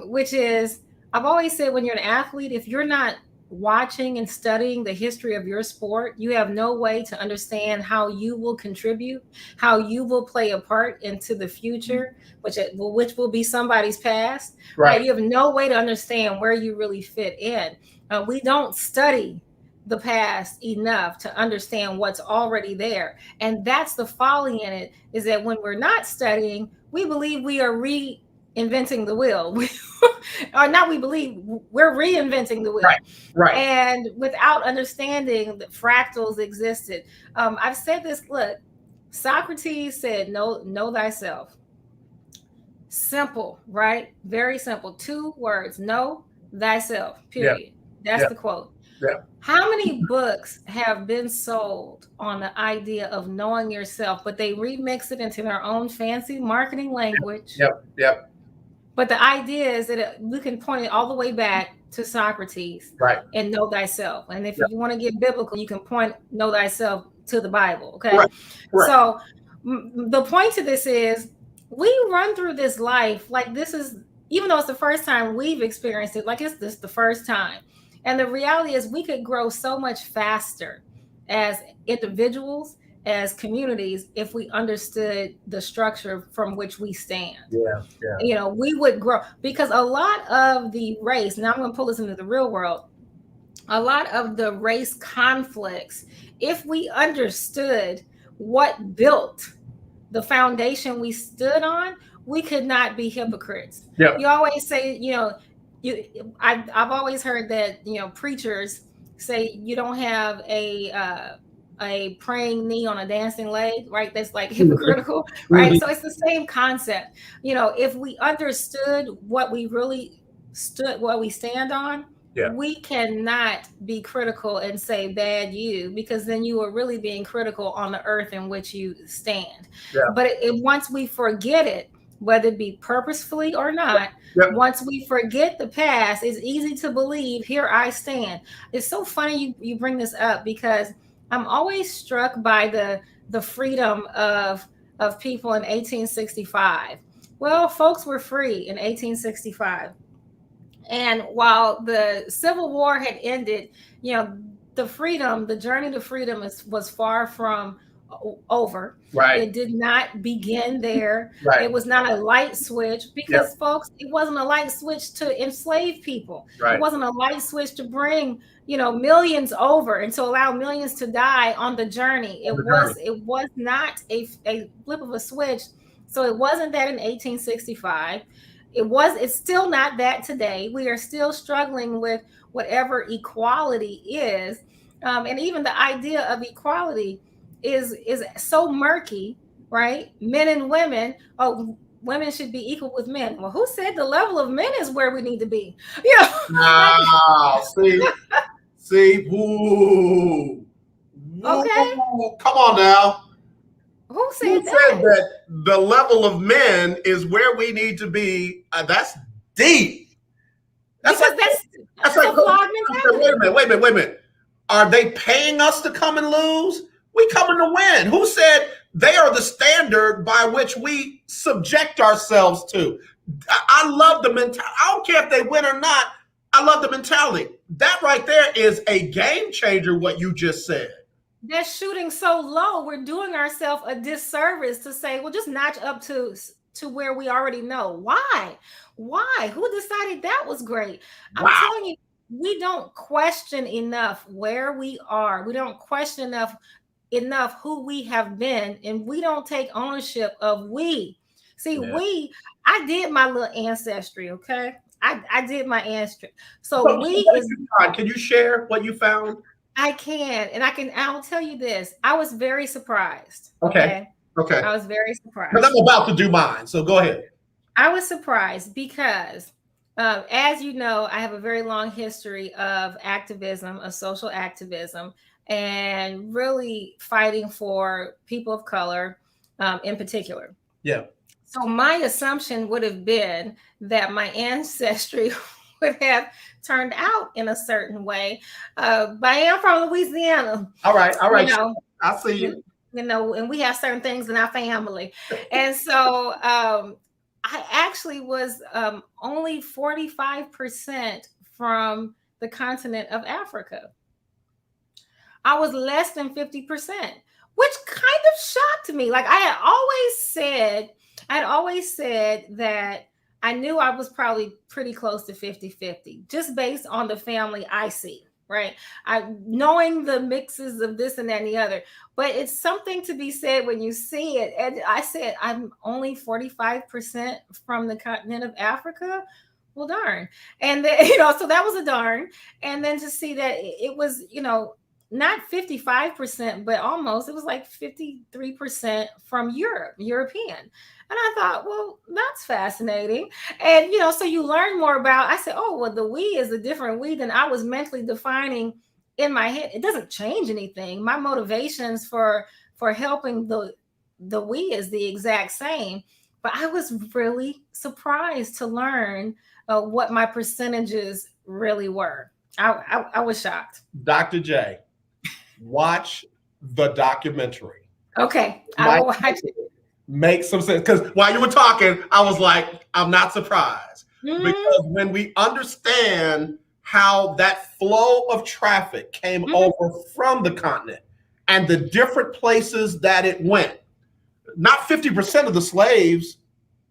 which is, I've always said, when you're an athlete, if you're not watching and studying the history of your sport, you have no way to understand how you will contribute, how you will play a part into the future, which will be somebody's past. Right? You have no way to understand where you really fit in. We don't study the past enough to understand what's already there. And that's the folly in it, is that when we're not studying, we believe we are reinventing the wheel. Or not, we believe we're reinventing the wheel. Right. And without understanding that fractals existed. I've said this, look, Socrates said, know thyself. Simple, right? Very simple. 2 words, know thyself, period. That's the quote. How many books have been sold on the idea of knowing yourself, but they remix it into their own fancy marketing language? But the idea is that we can point it all the way back to Socrates, and know thyself. And if you want to get biblical, you can point know thyself to the Bible. Okay. So the point to this is, we run through this life like this is, even though it's the first time we've experienced it, like it's this the first time. And the reality is, we could grow so much faster as individuals, as communities, if we understood the structure from which we stand. We would grow, because a lot of the race, now I'm going to pull this into the real world, a lot of the race conflicts, if we understood what built the foundation we stood on, we could not be hypocrites. You always say, I've always heard that, preachers say you don't have a praying knee on a dancing leg, right? That's like hypocritical, right? So it's the same concept. If we understood what we really what we stand on, we cannot be critical and say bad you, because then you are really being critical on the earth in which you stand. But once we forget it, whether it be purposefully or not, once we forget the past, it's easy to believe, here I stand. It's so funny you bring this up, because I'm always struck by the freedom of people in 1865. Well, folks were free in 1865. And while the Civil War had ended, the journey to freedom was far from over. It did not begin there. It was not a light switch, because folks, it wasn't a light switch to enslave people. It wasn't a light switch to bring millions over and to allow millions to die on the journey. It was not a flip of a switch. So it wasn't that in 1865. It's still not that today. We are still struggling with whatever equality is. And even the idea of equality is so murky, right? Men and women, women should be equal with men. Well, who said the level of men is where we need to be? See, woo. Okay. Come on now. Who said that the level of men is where we need to be? That's deep. That's a flawed mentality. Wait a minute. Are they paying us to come and lose? We coming to win. Who said they are the standard by which we subject ourselves to? I love the mentality. I don't care if they win or not. I love the mentality. That right there is a game changer, what you just said. They're shooting so low, we're doing ourselves a disservice to say, well, just notch up to where we already know. Why? Who decided that was great? I'm telling you, we don't question enough where we are. We don't question enough enough who we have been, and we don't take ownership of we. See, I did my little ancestry, okay? I did my ancestry. So can you share what you found? I can, and I'll tell you this. I was very surprised. Okay. I was very surprised. Because I'm about to do mine. So go ahead. I was surprised because, as you know, I have a very long history of activism, of social activism, and really fighting for people of color in particular. Yeah. So my assumption would have been that my ancestry would have turned out in a certain way. But I am from Louisiana. All right. You know, I see you. You know, and we have certain things in our family. And so I actually was only 45% from the continent of Africa. I was less than 50%, which kind of shocked me. Like I had always said that I knew I was probably pretty close to 50-50, just based on the family I see, right? Knowing the mixes of this and that and the other, but it's something to be said when you see it. And I said, I'm only 45% from the continent of Africa. Well, darn. And then, so that was a darn. And then to see that it was, not 55%, but almost, it was like 53% from European. And I thought, well, that's fascinating. And, so you learn more about, I said, oh, well, the we is a different we than I was mentally defining in my head. It doesn't change anything. My motivations for helping the we is the exact same. But I was really surprised to learn what my percentages really were. I was shocked. Dr. J, watch the documentary. Okay, I will watch it. Make some sense. Because while you were talking, I was like, I'm not surprised. Because when we understand how that flow of traffic came over from the continent and the different places that it went, not 50% of the slaves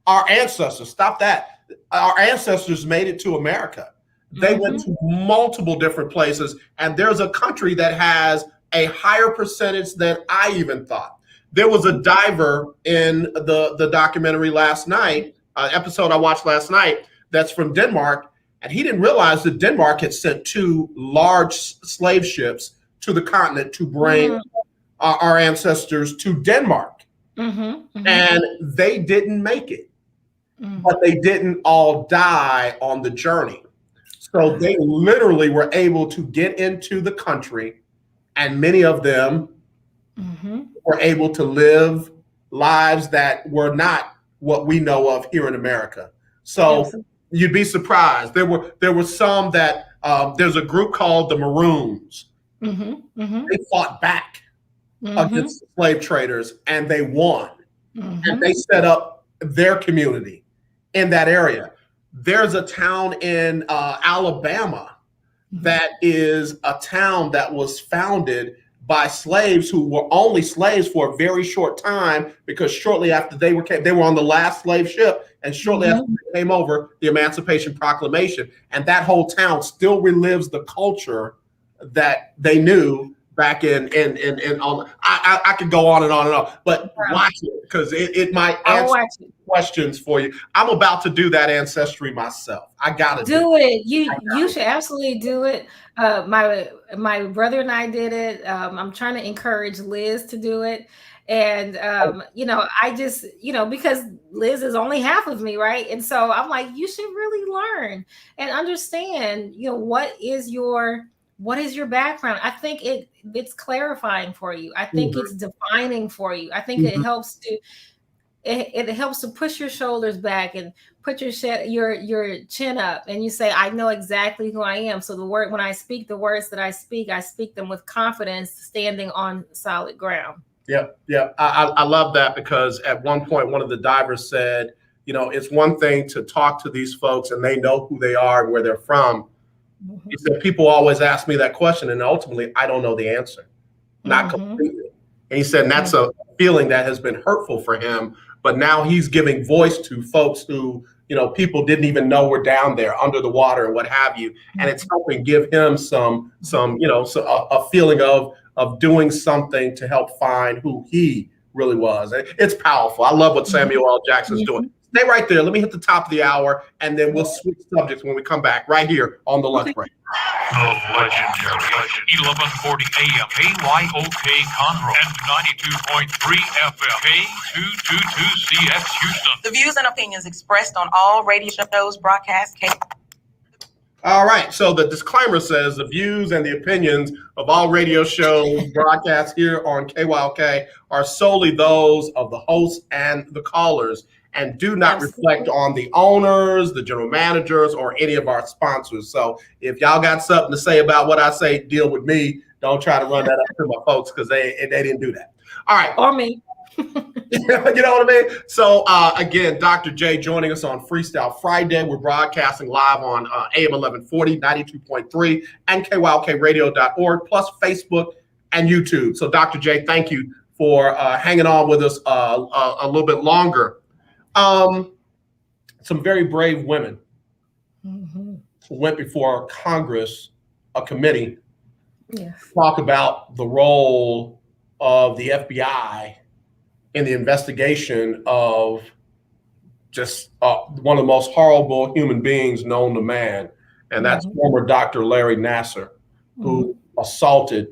are ancestors. Stop that. Our ancestors made it to America. They went to multiple different places, and there's a country that has a higher percentage than I even thought. There was a diver in the documentary last night, episode I watched last night, that's from Denmark, and he didn't realize that Denmark had sent 2 large slave ships to the continent to bring our ancestors to Denmark. And they didn't make it, but they didn't all die on the journey. So they literally were able to get into the country, and many of them were able to live lives that were not what we know of here in America. So you'd be surprised. There were some that there's a group called the Maroons. They fought back against slave traders, and they won. And they set up their community in that area. There's a town in Alabama that is a town that was founded by slaves who were only slaves for a very short time, because shortly after they were on the last slave ship, and shortly after they came over, the Emancipation Proclamation, and that whole town still relives the culture that they knew back in on. I could go on and on and on, but watch it, because it might answer questions for you. I'm about to do that ancestry myself. I gotta do it. You should absolutely do it. My brother and I did it. I'm trying to encourage Liz to do it. And I just, because Liz is only half of me, right? And so I'm like, you should really learn and understand, what is your background. I think it's clarifying for you. I think it's defining for you. I think it helps to push your shoulders back and put your chin up, and you say, I know exactly who I am. So when I speak the words that I speak them with confidence, standing on solid ground. Yeah. I love that, because at one point, one of the divers said, it's one thing to talk to these folks and they know who they are and where they're from. He said, people always ask me that question, and ultimately I don't know the answer, not completely. And he said, and that's a feeling that has been hurtful for him, but now he's giving voice to folks who, people didn't even know were down there under the water and what have you. And it's helping give him some a feeling of of doing something to help find who he really was. It's powerful. I love what Samuel L. Jackson's doing. Stay right there. Let me hit the top of the hour, and then we'll switch subjects when we come back right here on the lunch break. The legendary 1140 AM KYOK Conroe and 92.3 FM K222CX Houston. The views and opinions expressed on all radio shows broadcast. All right, so the disclaimer says the views and the opinions of all radio shows broadcast here on KYOK are solely those of the hosts and the callers and do not reflect on the owners, the general managers, or any of our sponsors. So if y'all got something to say about what I say, deal with me. Don't try to run that up to my folks because they didn't do that. All right. Or me. You know what I mean? So again, Dr. J joining us on Freestyle Friday. We're broadcasting live on AM 1140, 92.3, and KYOKradio.org, plus Facebook and YouTube. So Dr. J, thank you for hanging on with us a little bit longer. Some very brave women went before Congress, a committee, talk about the role of the FBI in the investigation of just one of the most horrible human beings known to man. And that's former Dr. Larry Nassar, who assaulted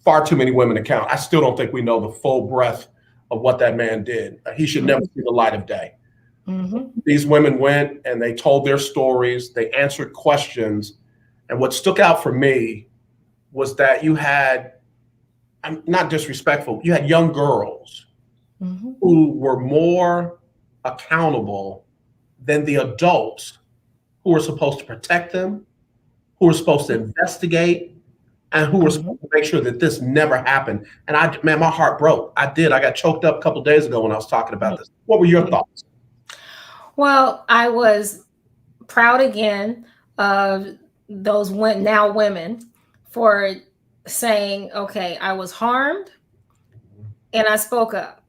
far too many women to count. I still don't think we know the full breadth of what that man did. He should never see the light of day. These women went and they told their stories. They answered questions. And what stuck out for me was that you had, I'm not disrespectful, you had young girls who were more accountable than the adults who were supposed to protect them, who were supposed to investigate, and who were supposed to make sure that this never happened. And man, my heart broke. I got choked up a couple of days ago when I was talking about this. What were your thoughts? Well, I was proud again of those now women for saying, okay, I was harmed and I spoke up.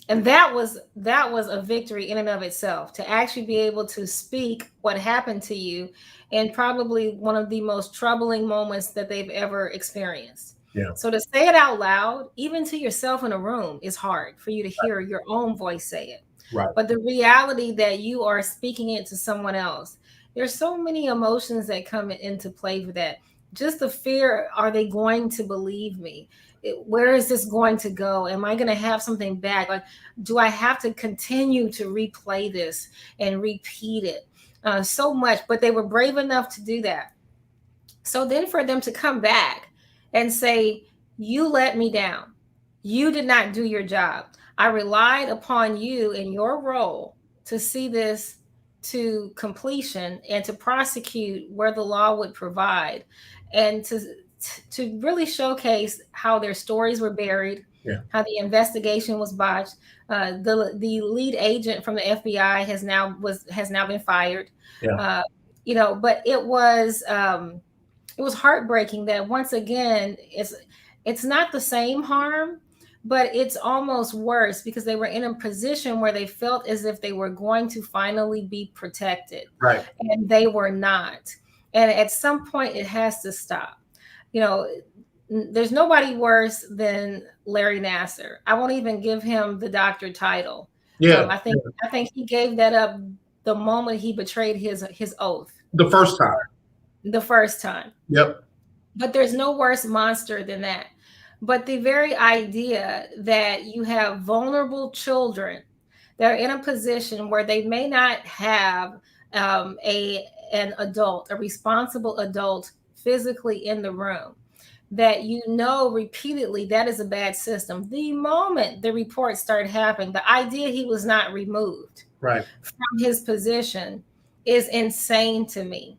And that was a victory in and of itself, to actually be able to speak what happened to you in probably one of the most troubling moments that they've ever experienced. Yeah. So to say it out loud, even to yourself in a room, is hard for you to hear your own voice say it. Right. But the reality that you are speaking it to someone else, there's so many emotions that come into play for that. Just the fear, are they going to believe me? Where is this going to go? Am I going to have something back? Like, do I have to continue to replay this and repeat it? So much, but they were brave enough to do that. So then for them to come back and say, you let me down. You did not do your job. I relied upon you in your role to see this to completion and to prosecute where the law would provide, and to really showcase how their stories were buried, how the investigation was botched. The lead agent from the FBI has now been fired. But it was heartbreaking that once again it's not the same harm, but it's almost worse because they were in a position where they felt as if they were going to finally be protected. Right. And they were not. And at some point it has to stop. There's nobody worse than Larry Nassar. I won't even give him the doctor title. Yeah. I think he gave that up the moment he betrayed his oath. The first time. Yep. But there's no worse monster than that. But the very idea that you have vulnerable children that are in a position where they may not have a responsible adult physically in the room, that repeatedly that is a bad system. The moment the reports started happening, the idea he was not removed from his position is insane to me.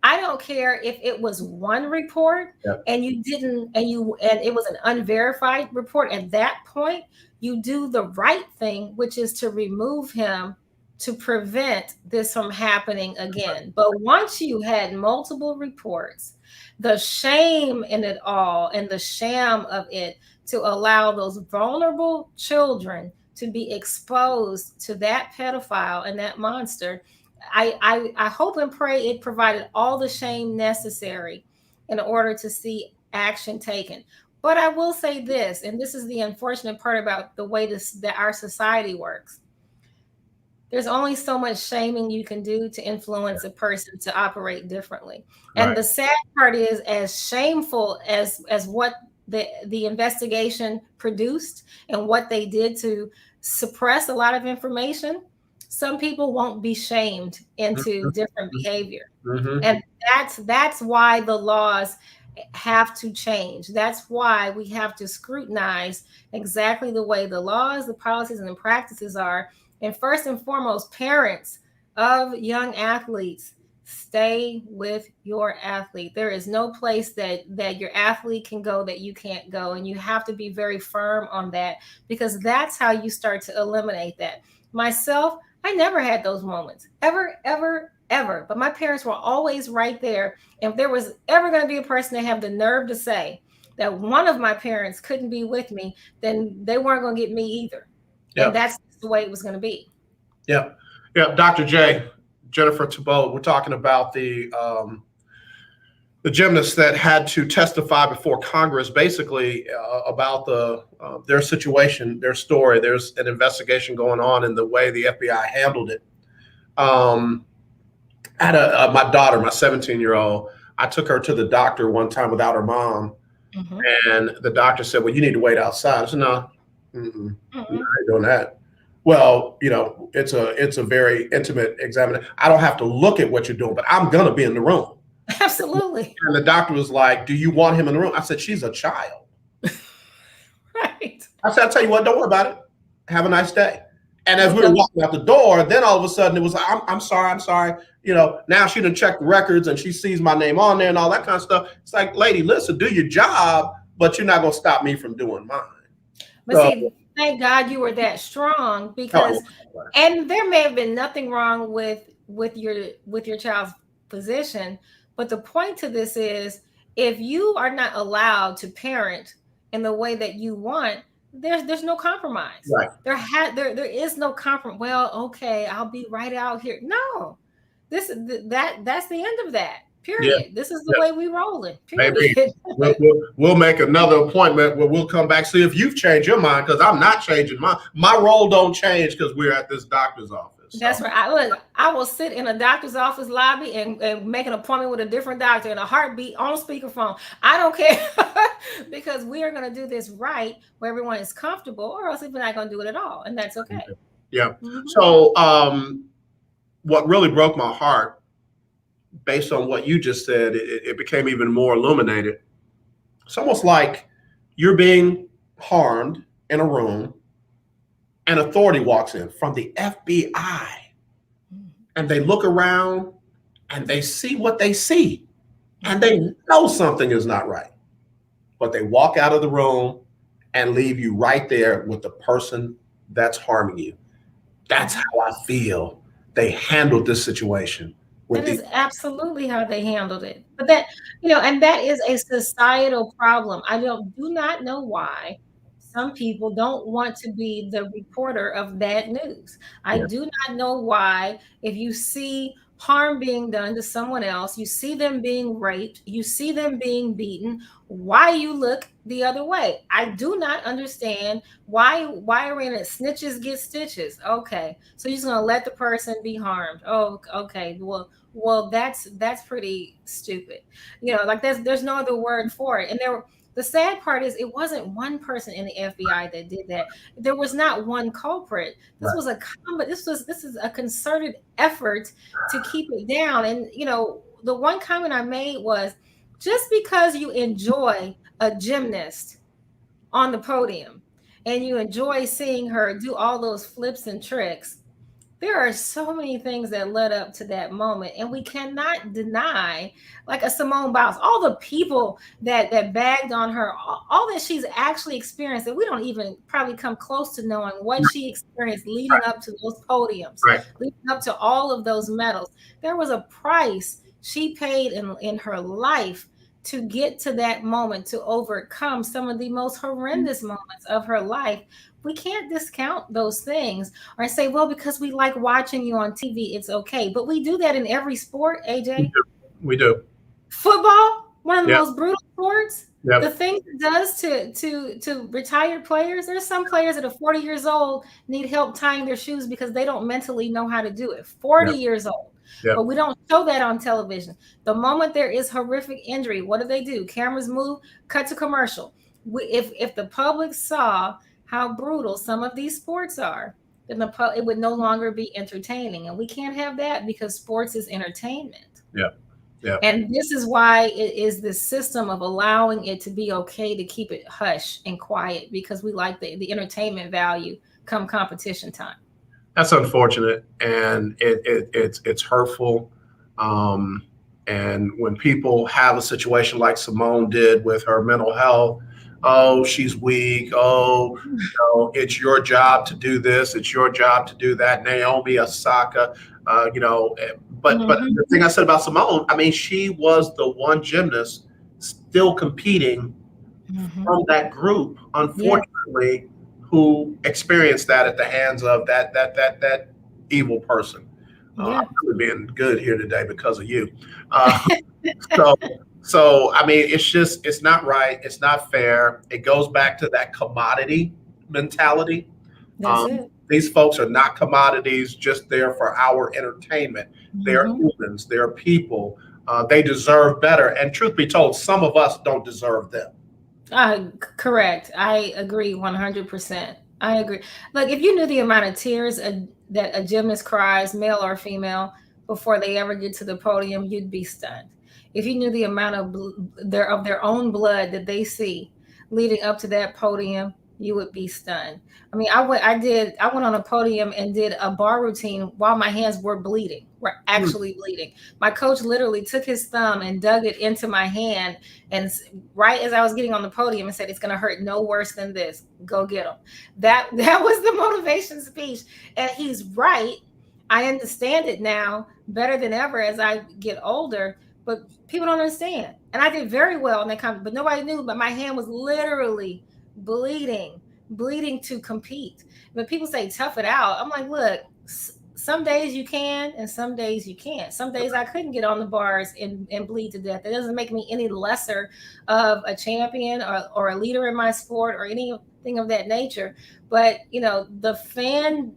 I don't care if it was one report and you didn't, and it was an unverified report. At that point, you do the right thing, which is to remove him to prevent this from happening again. But once you had multiple reports, the shame in it all and the sham of it to allow those vulnerable children to be exposed to that pedophile and that monster, I hope and pray it provided all the shame necessary in order to see action taken. But I will say this, and this is the unfortunate part about the way that our society works. There's only so much shaming you can do to influence a person to operate differently. And the sad part is, as shameful as what the investigation produced and what they did to suppress a lot of information, some people won't be shamed into different behavior. And that's why the laws have to change. That's why we have to scrutinize exactly the way the laws, the policies, and the practices are. And first and foremost, parents of young athletes, stay with your athlete. There is no place that your athlete can go that you can't go. And you have to be very firm on that, because that's how you start to eliminate that. Myself, I never had those moments, ever. But my parents were always right there. If there was ever going to be a person that have the nerve to say that one of my parents couldn't be with me, then they weren't going to get me either. Yep. And that's the way it was going to be. Yeah. Dr. J, Jennifer Thibeaux, we're talking about the gymnasts that had to testify before Congress, basically about their situation, their story. There's an investigation going on in the way the FBI handled it. I had my daughter, my 17-year-old, I took her to the doctor one time without her mom. And the doctor said, well, you need to wait outside. I said, no, I ain't doing that. Well, it's a very intimate examination. I don't have to look at what you're doing, but I'm going to be in the room. Absolutely. And the doctor was like, do you want him in the room? I said, she's a child. Right. I said, I'll tell you what, don't worry about it. Have a nice day. And as we were walking out the door, then all of a sudden it was like, I'm sorry. Now she done checked the records and she sees my name on there and all that kind of stuff. It's like, lady, listen, do your job, but you're not going to stop me from doing mine. But see, thank God you were that strong, because, and there may have been nothing wrong with your child's position, but the point to this is, if you are not allowed to parent in the way that you want, there's no compromise. Right. There is no compromise. Well, okay, I'll be right out here. No, that's the end of that. Period. Yeah. This is the way we rolling. Period. We'll make another appointment where we'll come back, see if you've changed your mind, because I'm not changing mine. My role don't change because we're at this doctor's office. So. That's right. I will sit in a doctor's office lobby and make an appointment with a different doctor in a heartbeat on speakerphone. I don't care because we are going to do this right where everyone is comfortable, or else we're not going to do it at all. And that's okay. Yeah. So what really broke my heart, based on what you just said, it became even more illuminated. It's almost like you're being harmed in a room, and authority walks in from the FBI, and they look around and they see what they see, and they know something is not right, but they walk out of the room and leave you right there with the person that's harming you. That's how I feel they handled this situation. That is absolutely how they handled it. But that, and that is a societal problem. I do not know why some people don't want to be the reporter of bad news. I do not know why, if you see harm being done to someone else, you see them being raped, you see them being beaten, why you look the other way. I do not understand why are in it snitches get stitches. Okay, so you're just gonna let the person be harmed. Oh, okay. Well, that's pretty stupid. Like there's no other word for it. And the sad part is, it wasn't one person in the FBI that did that. There was not one culprit. This was this is a concerted effort to keep it down. And the one comment I made was, just because you enjoy a gymnast on the podium and you enjoy seeing her do all those flips and tricks, there are so many things that led up to that moment, and we cannot deny, like a Simone Biles, all the people that bagged on her, all that she's actually experienced, that we don't even probably come close to knowing what she experienced leading up to those podiums, leading up to all of those medals. There was a price she paid in her life to get to that moment, to overcome some of the most horrendous moments of her life. We can't discount those things or say, well, because we like watching you on TV, it's okay. But we do that in every sport, AJ. We do. Football, one of the most brutal sports. The thing it does to retired players, there's some players that are 40 years old need help tying their shoes because they don't mentally know how to do it. 40 years old. But we don't show that on television. The moment there is horrific injury, what do? Cameras move, cut to commercial. If the public saw how brutal some of these sports are, then it would no longer be entertaining. And we can't have that because sports is entertainment. Yeah. And this is why it is this system of allowing it to be okay to keep it hush and quiet, because we like the entertainment value come competition time. That's unfortunate, and it's hurtful. And when people have a situation like Simone did with her mental health, oh, she's weak. Oh, it's your job to do this. It's your job to do that. Naomi Osaka, But the thing I said about Simone, I mean, she was the one gymnast still competing from that group, unfortunately, who experienced that at the hands of that evil person. I'm really being good here today because of you. So I mean, it's not right. It's not fair. It goes back to that commodity mentality. That's it. These folks are not commodities just there for our entertainment. They're humans. They're people. They deserve better. And truth be told, some of us don't deserve them. Correct. I agree 100%. I agree. Look, if you knew the amount of tears that a gymnast cries, male or female, before they ever get to the podium, you'd be stunned. If you knew the amount of their own blood that they see leading up to that podium, you would be stunned. I mean, I went on a podium and did a bar routine while my hands were actually bleeding. My coach literally took his thumb and dug it into my hand, and right as I was getting on the podium and said, "It's going to hurt no worse than this. Go get him." That was the motivation speech, and he's right. I understand it now better than ever as I get older, but people don't understand. And I did very well in that competition, but nobody knew. But my hand was literally bleeding to compete. When people say tough it out, I'm like, look, some days you can and some days you can't. Some days I couldn't get on the bars and bleed to death. It doesn't make me any lesser of a champion or a leader in my sport or anything of that nature. But the fan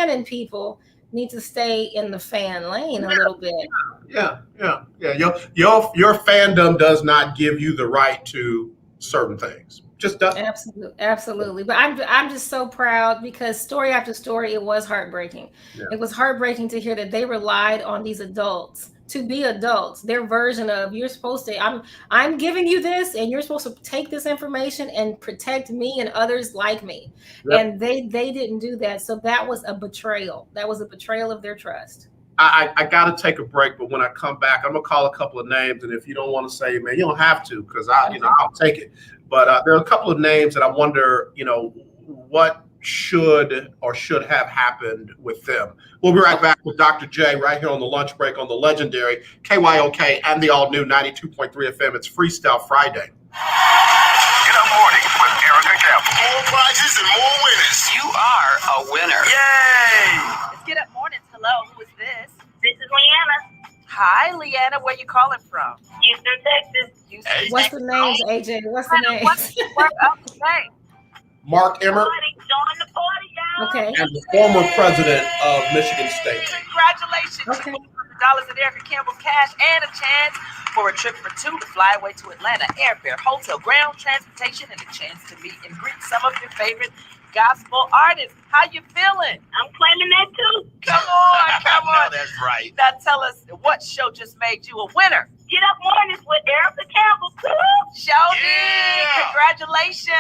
in people need to stay in the fan lane a little bit. Yeah. Your fandom does not give you the right to certain things. Just absolutely. But I'm just so proud because story after story, it was heartbreaking. Yeah. It was heartbreaking to hear that they relied on these adults to be adults. Their version of you're supposed to, I'm giving you this, and you're supposed to take this information and protect me and others like me. Yep. And they didn't do that. So that was a betrayal. That was a betrayal of their trust. I got to take a break, but when I come back, I'm gonna call a couple of names, and if you don't want to say, man, you don't have to, because I'll take it. But there are a couple of names that I wonder, what should have happened with them. We'll be right back with Dr. J right here on the lunch break on the legendary KYOK and the all-new 92.3 FM. It's Freestyle Friday. Get up mornings with Erica Campbell. More prizes and more winners. You are a winner. Yay! Let's get up mornings. Hello, who is this? This is Leanna. Hi, Leanna. Where you calling from? Houston, Texas. Houston, What's the names, AJ? What's the names? What's the name? Mark Emmert. Join the party, y'all. Okay. And the former president of Michigan State. Congratulations. Okay. You won $100 in Erica Campbell cash and a chance for a trip for two to fly away to Atlanta. Airfare, hotel, ground transportation, and a chance to meet and greet some of your favorite gospel artists. How you feeling? I'm claiming that too. Come on. That's right. Now tell us, what show just made you a winner? Get up mornings with Erica Campbell too. Show Yeah. Congratulations.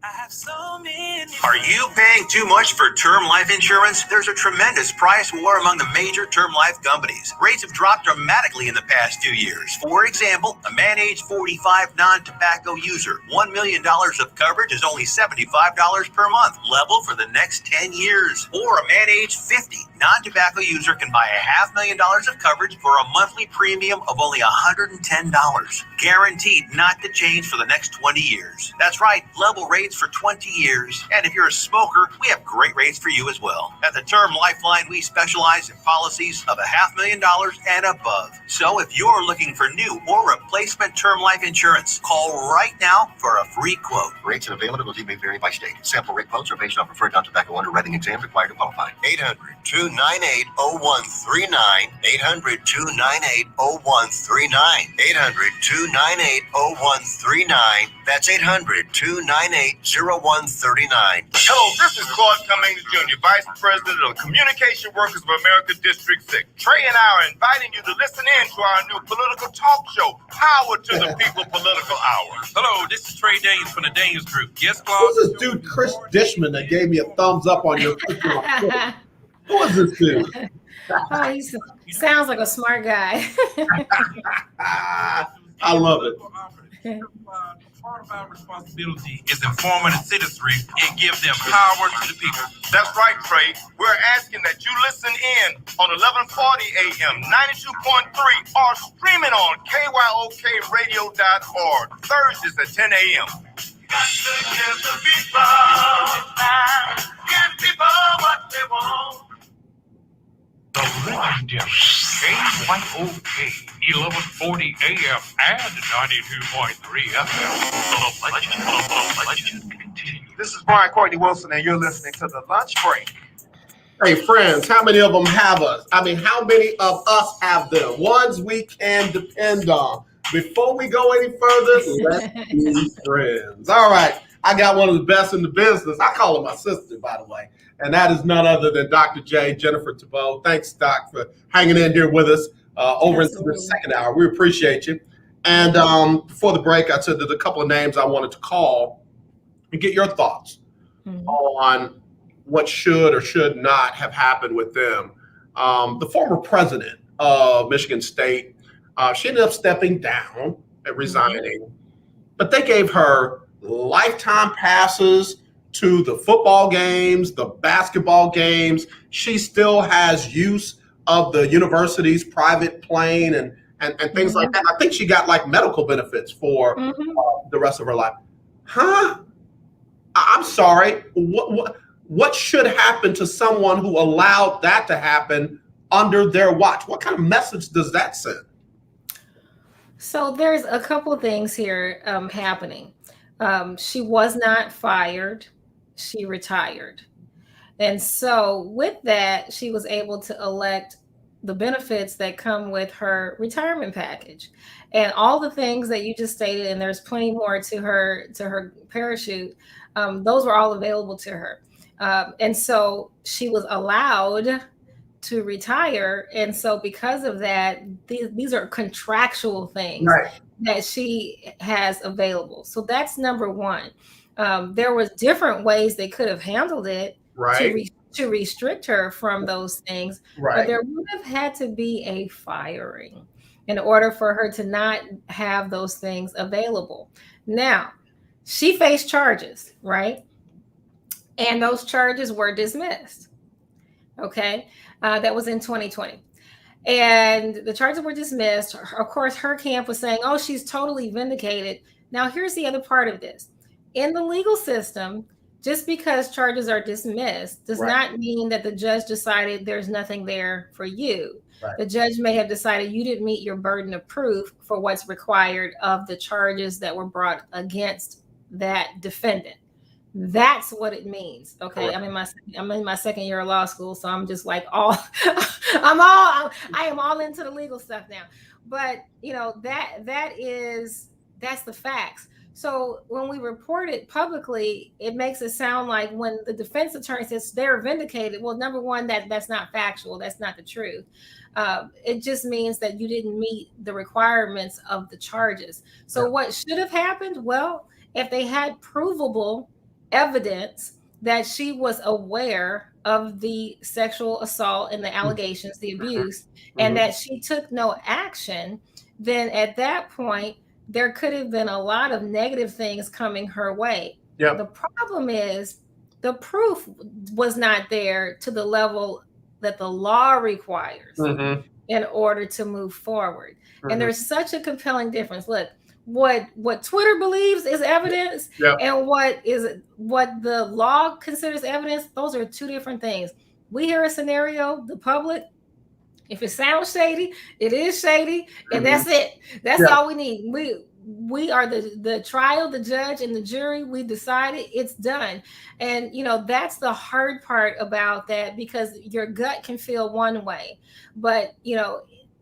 I have so many. Are you paying too much for term life insurance? There's a tremendous price war among the major term life companies. Rates have dropped dramatically in the past 2 years. For example, a man age 45 non-tobacco user, $1 million of coverage is only $75 per month, level for the next 10 years. Or a man age 50 non-tobacco user can buy $500,000 of coverage for a monthly premium of only $110. Guaranteed not to change for the next 20 years. That's right, level rates for 20 years. And if you're a smoker, we have great rates for you as well. At the Term Lifeline, we specialize in policies of $500,000 and above. So if you're looking for new or replacement term life insurance, call right now for a free quote. Rates and availability may vary by state. Sample rate quotes are based on preferred non-tobacco underwriting exam required to qualify. 800-298-0139. 800-298-0139. 800-298-0139. That's 800-298-0139. Hello, this is Claude Cummings Jr., Vice President of Communication Workers of America District 6. Trey and I are inviting you to listen in to our new political talk show, Power to the People Political Hour. Hello, this is Trey Daniels from the Daniels Group. Yes, Claude? Who's this dude, Chris Dishman, that gave me a thumbs up on your picture on Twitter? Who is this dude? Oh, he sounds like a smart guy. I love it. Part of our responsibility is informing the citizenry and give them power to the people. That's right, Trey. We're asking that you listen in on 1140 AM, 92.3, or streaming on KYOKradio.org, Thursdays at 10 a.m. Got to give the people what they want. The legendary KYOK 1140 AM and 92.3 FM. The legend continues. This is Brian Courtney Wilson, and you're listening to The Lunch Break. Hey, friends, how many of them have us? I mean, how many of us have them? Ones we can depend on. Before we go any further, let's be friends. All right. I got one of the best in the business. I call her my sister, by the way. And that is none other than Dr. J, Jennifer Thibeaux. Thanks, Doc, for hanging in here with us over into the second hour. We appreciate you. And before the break, I said there's a couple of names I wanted to call and get your thoughts on what should or should not have happened with them. The former president of Michigan State, she ended up stepping down and resigning, but they gave her lifetime passes to the football games, the basketball games. She still has use of the university's private plane and things like that. I think she got like medical benefits for the rest of her life. Huh? I'm sorry. What should happen to someone who allowed that to happen under their watch? What kind of message does that send? So there's a couple of things here happening. She was not fired. She retired. And so with that, she was able to elect the benefits that come with her retirement package and all the things that you just stated. And there's plenty more to her parachute. Those were all available to her. And so she was allowed to retire. And so because of that, these are contractual things that she has available. So that's number one. There was different ways they could have handled it to restrict her from those things. But there would have had to be a firing in order for her to not have those things available. Now, she faced charges, right? And those charges were dismissed. Okay. That was in 2020. And the charges were dismissed. Of course, her camp was saying, oh, she's totally vindicated. Now, here's the other part of this. In the legal system, just because charges are dismissed does not mean that the judge decided there's nothing there for you. The judge may have decided you didn't meet your burden of proof for what's required of the charges that were brought against that defendant. That's what it means. Okay. I'm in my second year of law school. So I'm just like I am all into the legal stuff now, but you know, that's the facts. So when we report it publicly, it makes it sound like when the defense attorney says they're vindicated. Well, number one, that's not factual. That's not the truth. It just means that you didn't meet the requirements of the charges. So what should have happened? Well, if they had provable evidence that she was aware of the sexual assault and the allegations, the abuse, and that she took no action, then at that point, there could have been a lot of negative things coming her way. The problem is the proof was not there to the level that the law requires in order to move forward. And there's such a compelling difference. Look, what Twitter believes is evidence and what the law considers evidence. Those are two different things. We hear a scenario, the public, if it sounds shady, it is shady, and that's it. That's all we need. We are the trial, the judge, and the jury. We decided, it's done. And that's the hard part about that, because your gut can feel one way, but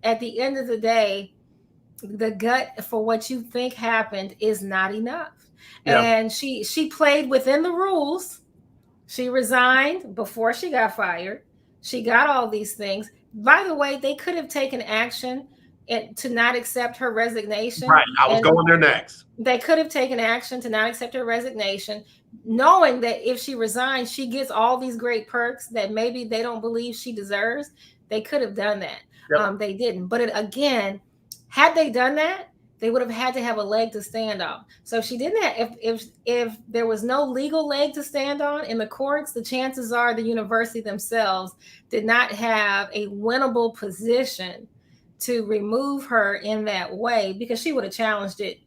at the end of the day, the gut for what you think happened is not enough. And she played within the rules. She resigned before she got fired. She got all these things. By the way, they could have taken action to not accept her resignation. Right. I was going there next. They could have taken action to not accept her resignation, knowing that if she resigns, she gets all these great perks that maybe they don't believe she deserves. They could have done that. They didn't. But again, had they done that, they would have had to have a leg to stand on. So she didn't have, if there was no legal leg to stand on in the courts, the chances are the university themselves did not have a winnable position to remove her in that way, because she would have challenged it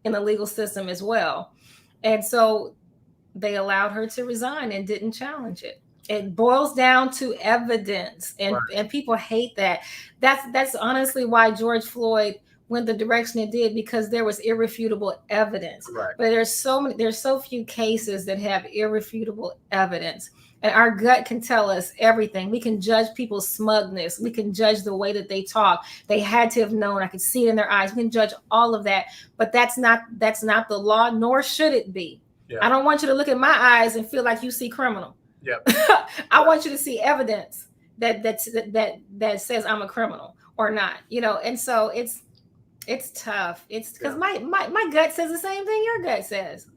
in the legal system as well. And so they allowed her to resign and didn't challenge it. It boils down to evidence, and people hate that. That's honestly why George Floyd went the direction it did, because there was irrefutable evidence. But there's so few cases that have irrefutable evidence. And our gut can tell us everything. We can judge people's smugness. We can judge the way that they talk. They had to have known. I could see it in their eyes. We can judge all of that. But that's not the law, nor should it be. I don't want you to look at my eyes and feel like you see criminal. I want you to see evidence that says I'm a criminal or not. And so it's tough. It's because my gut says the same thing your gut says.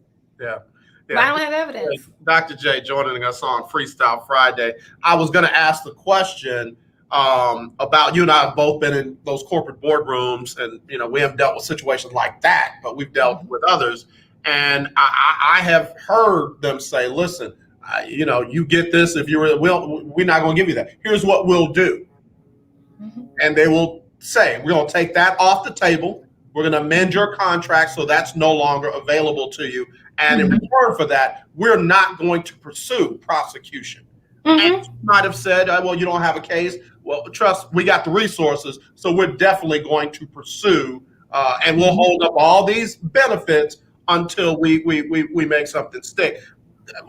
But I don't have evidence. Dr. J joining us on Freestyle Friday. I was going to ask the question about, you and I have both been in those corporate boardrooms, and we haven't dealt with situations like that, but we've dealt with others. And I have heard them say, listen, you get this if we're not going to give you that. Here's what we'll do. And they will say, we're going to take that off the table. We're going to amend your contract so that's no longer available to you. And in return for that, we're not going to pursue prosecution. And you might have said, well, you don't have a case. Well, trust, we got the resources, so we're definitely going to pursue, and we'll hold up all these benefits until we make something stick.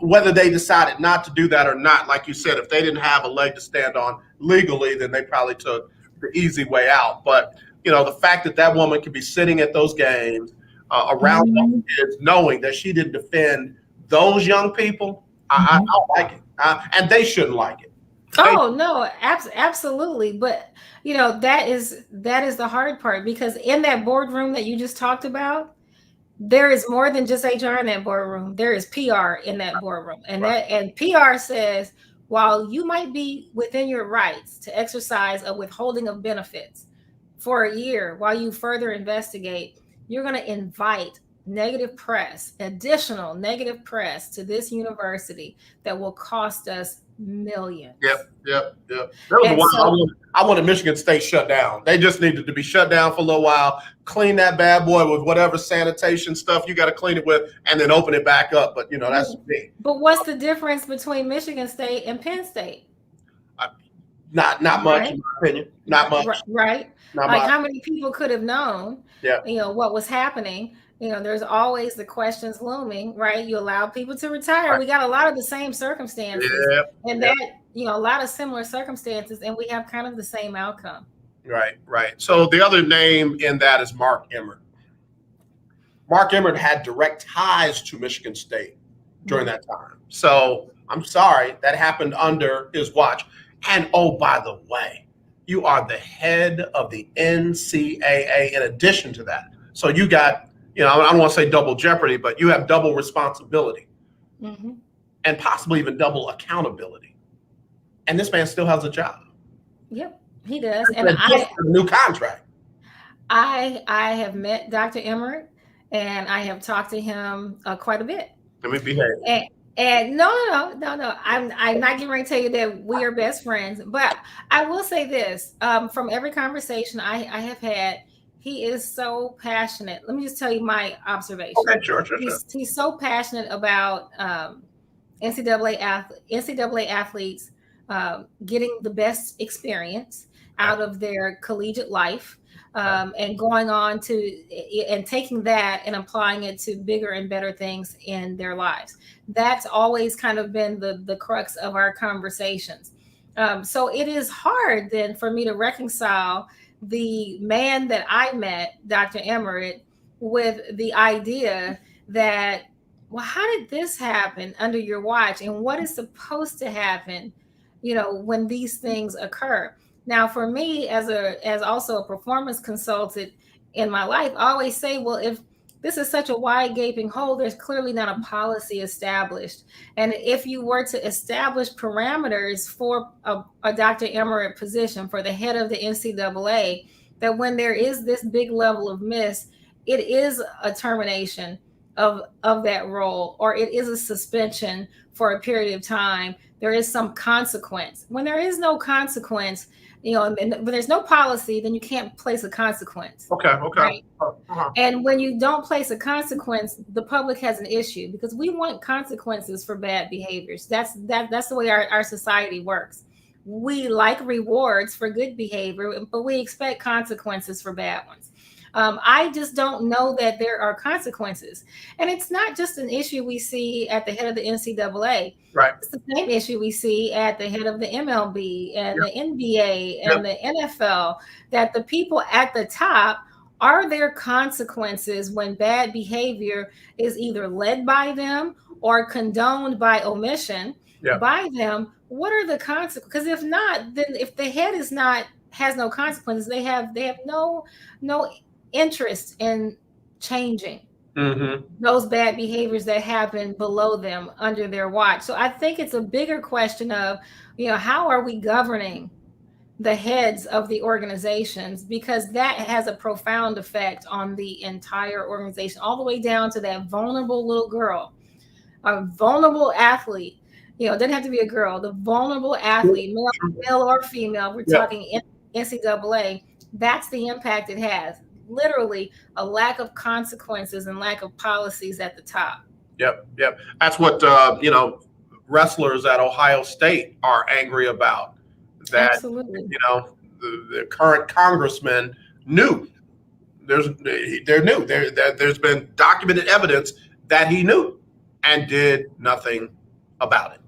Whether they decided not to do that or not, like you said, if they didn't have a leg to stand on legally, then they probably took the easy way out. But the fact that woman could be sitting at those games around those kids, knowing that she didn't defend those young people, I don't like it, and they shouldn't like it. No, absolutely. But that is the hard part, because in that boardroom that you just talked about, there is more than just HR in that boardroom. There is PR in that boardroom, and PR says, while you might be within your rights to exercise a withholding of benefits for a year while you further investigate, you're going to invite additional negative press to this university that will cost us millions. That was I wanted Michigan State shut down. They just needed to be shut down for a little while, clean that bad boy with whatever sanitation stuff you got to clean it with, and then open it back up. But that's me. But what's the difference between Michigan State and Penn State? Not much, in my opinion. Not much. Right. Not like much. How many people could have known, what was happening? There's always the questions looming, right? You allow people to retire. Right. We got a lot of the same circumstances, and that, a lot of similar circumstances, and we have kind of the same outcome. Right. So the other name in that is Mark Emmert. Mark Emmert had direct ties to Michigan State during that time. So I'm sorry, that happened under his watch. And oh, by the way, you are the head of the NCAA in addition to that. So you got, I don't want to say double jeopardy, but you have double responsibility and possibly even double accountability. And this man still has a job. Yep, he does. And a new contract. I have met Dr. Emmert, and I have talked to him quite a bit. Let me behave. And no. I'm not getting ready to tell you that we are best friends, but I will say this: from every conversation I have had, He is so passionate. Let me just tell you my observation. Okay, sure. He's so passionate about NCAA athletes getting the best experience out of their collegiate life, and going on to and taking that and applying it to bigger and better things in their lives. That's always kind of been the crux of our conversations. So it is hard then for me to reconcile the man that I met, Dr. Emmerich, with the idea that, well, how did this happen under your watch, and what is supposed to happen, when these things occur? Now, for me, as also a performance consultant in my life, I always say, well, if this is such a wide gaping hole, there's clearly not a policy established. And if you were to establish parameters for a Dr. Emmerich position, for the head of the NCAA, that when there is this big level of miss, it is a termination of that role, or it is a suspension for a period of time. There is some consequence. When there is no consequence, when there's no policy, then you can't place a consequence. Okay. Right? And when you don't place a consequence, the public has an issue, because we want consequences for bad behaviors. That's the way our society works. We like rewards for good behavior, but we expect consequences for bad ones. I just don't know that there are consequences. And it's not just an issue we see at the head of the NCAA. Right. It's the same issue we see at the head of the MLB and the NBA and the NFL, that the people at the top, are there consequences when bad behavior is either led by them or condoned by omission by them? What are the consequences? Because if not, then if the head has no consequences, they have no interest in changing those bad behaviors that happen below them under their watch. So I think it's a bigger question of, how are we governing the heads of the organizations? Because that has a profound effect on the entire organization, all the way down to that vulnerable little girl, a vulnerable athlete. It doesn't have to be a girl, the vulnerable athlete, male or female, we're talking NCAA, that's the impact it has. Literally a lack of consequences and lack of policies at the top. Yep. That's what, wrestlers at Ohio State are angry about. That, absolutely. The current congressman knew. There's been documented evidence that he knew and did nothing about it.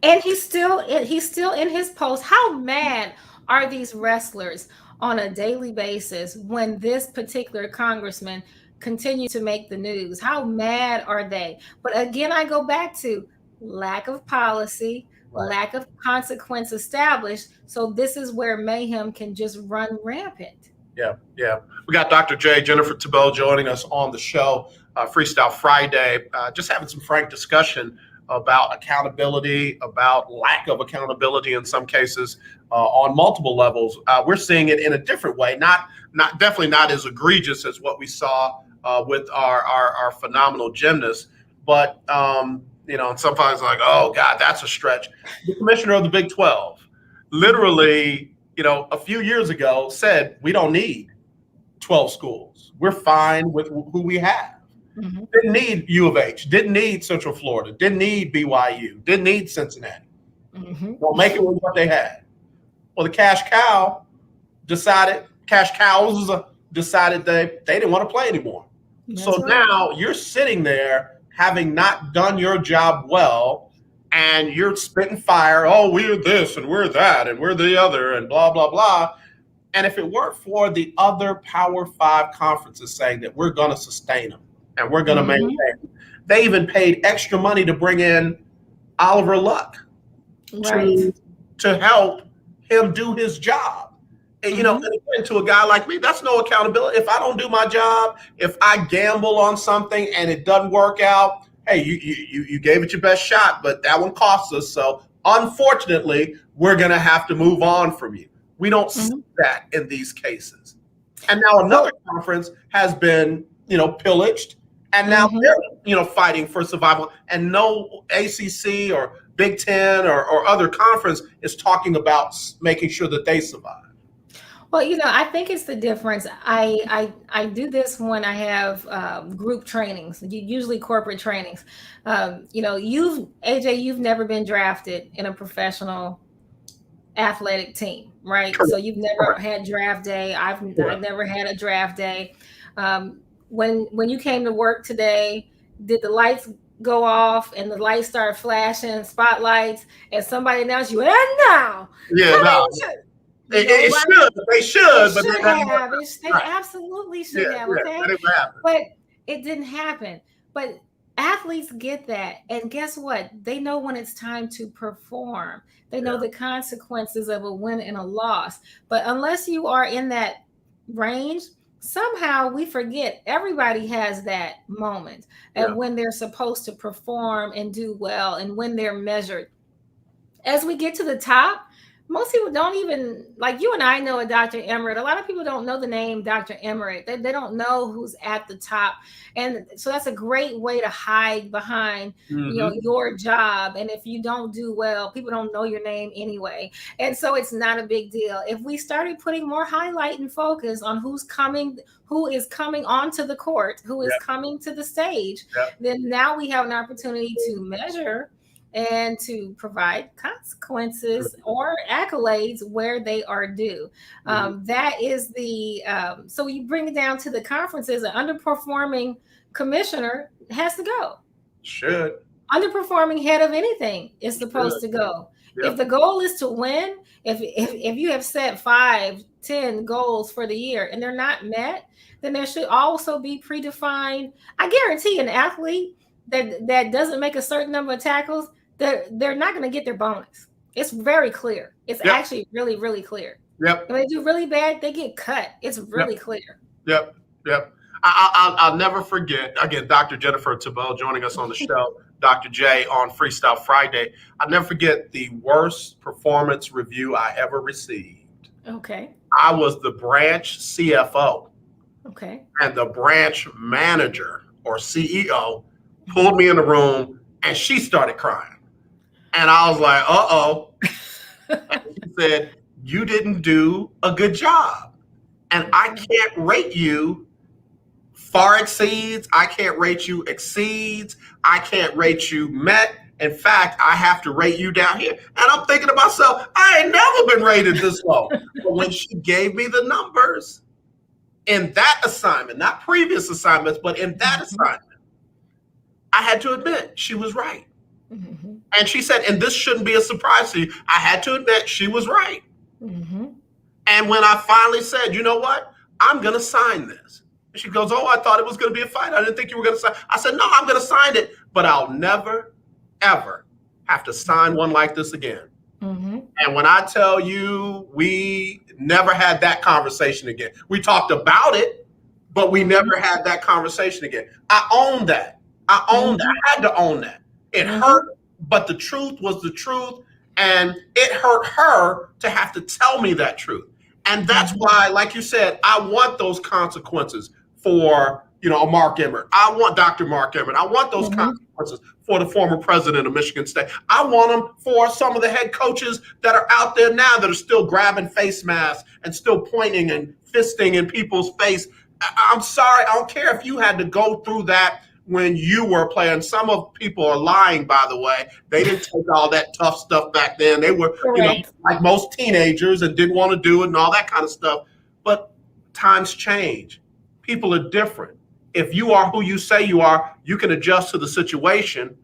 And he's still in his post. How mad are these wrestlers on a daily basis when this particular congressman continues to make the news? How mad are they? But again, I go back to lack of policy, lack of consequence established. So this is where mayhem can just run rampant. Yeah. We got Dr. Jennifer Thibeaux joining us on the show, Freestyle Friday, just having some frank discussion about accountability, about lack of accountability in some cases, on multiple levels. We're seeing it in a different way, definitely not as egregious as what we saw with our phenomenal gymnast, but sometimes like, oh God, that's a stretch. The commissioner of the Big 12 literally, a few years ago said, we don't need 12 schools. We're fine with who we have. Didn't need U of H, didn't need Central Florida, didn't need BYU, didn't need Cincinnati. Well, make it with what they had. Well, the cash cows decided they didn't want to play anymore. That's so right. Now you're sitting there having not done your job well, and you're spitting fire. Oh, we're this and we're that and we're the other and blah, blah, blah. And if it weren't for the other Power 5 conferences saying that we're going to sustain them and we're going to maintain them, they even paid extra money to bring in Oliver Luck to help him do his job. And, and again, to a guy like me, that's no accountability. If I don't do my job, if I gamble on something and it doesn't work out, hey, you gave it your best shot, but that one costs us. So unfortunately, we're going to have to move on from you. We don't see that in these cases. And now another conference has been, pillaged, and now they're, fighting for survival. And no ACC or Big Ten or other conference is talking about making sure that they survive. Well, I think it's the difference. I do this when I have group trainings, usually corporate trainings. You've never been drafted in a professional athletic team, right? So Correct. you've never had draft day. I've never had a draft day. When you came to work today, did the lights go off and the lights start flashing, spotlights, and somebody announced you, and now, yeah, no. It should. They should, but they absolutely should have. Okay, but it didn't happen. But athletes get that, and guess what? They know when it's time to perform. They know the consequences of a win and a loss. But unless you are in that range, somehow we forget everybody has that moment and when they're supposed to perform and do well and when they're measured. As we get to the top, most people don't even, like you and I know a Dr. Emmert. A lot of people don't know the name Dr. Emmert. They don't know who's at the top. And so that's a great way to hide behind, your job. And if you don't do well, people don't know your name anyway. And so it's not a big deal. If we started putting more highlight and focus on who is coming onto the court, who is coming to the stage, then now we have an opportunity to measure and to provide consequences or accolades where they are due. That is so you bring it down to the conferences. An underperforming commissioner has to go. Should. Underperforming head of anything is supposed to go. If the goal is to win, if you have set 5-10 goals for the year and they're not met, then there should also be predefined. I guarantee an athlete that doesn't make a certain number of tackles, they're not going to get their bonus. It's very clear. It's actually really, really clear. If they do really bad, they get cut. It's really clear. Yep. I'll never forget, again, Dr. Jennifer Thibeaux joining us on the show, Dr. J on Freestyle Friday. I'll never forget the worst performance review I ever received. Okay. I was the branch CFO. Okay. And the branch manager or CEO pulled me in the room and she started crying. And I was like, uh-oh. And she said, you didn't do a good job. And I can't rate you far exceeds. I can't rate you exceeds. I can't rate you met. In fact, I have to rate you down here. And I'm thinking to myself, I ain't never been rated this low. But when she gave me the numbers in that assignment, not previous assignments, but in that assignment, I had to admit she was right. And she said, and this shouldn't be a surprise to you. I had to admit she was right. And when I finally said, you know what, I'm going to sign this. And she goes, oh, I thought it was going to be a fight. I didn't think you were going to sign. I said, no, I'm going to sign it, but I'll never, ever have to sign one like this again. And when I tell you, we never had that conversation again. We talked about it, but we never had that conversation again. I own that. I had to own that. It hurt, but the truth was the truth. And it hurt her to have to tell me that truth. And that's why, like you said, I want those consequences for, a Mark Emmert. I want Dr. Mark Emmert. I want those consequences for the former president of Michigan State. I want them for some of the head coaches that are out there now that are still grabbing face masks and still pointing and fisting in people's face. I'm sorry. I don't care if you had to go through that when you were playing. Some of people are lying, by the way. They didn't take all that tough stuff back then. They were, like most teenagers and didn't want to do it and all that kind of stuff. But times change. People are different. If you are who you say you are, you can adjust to the situation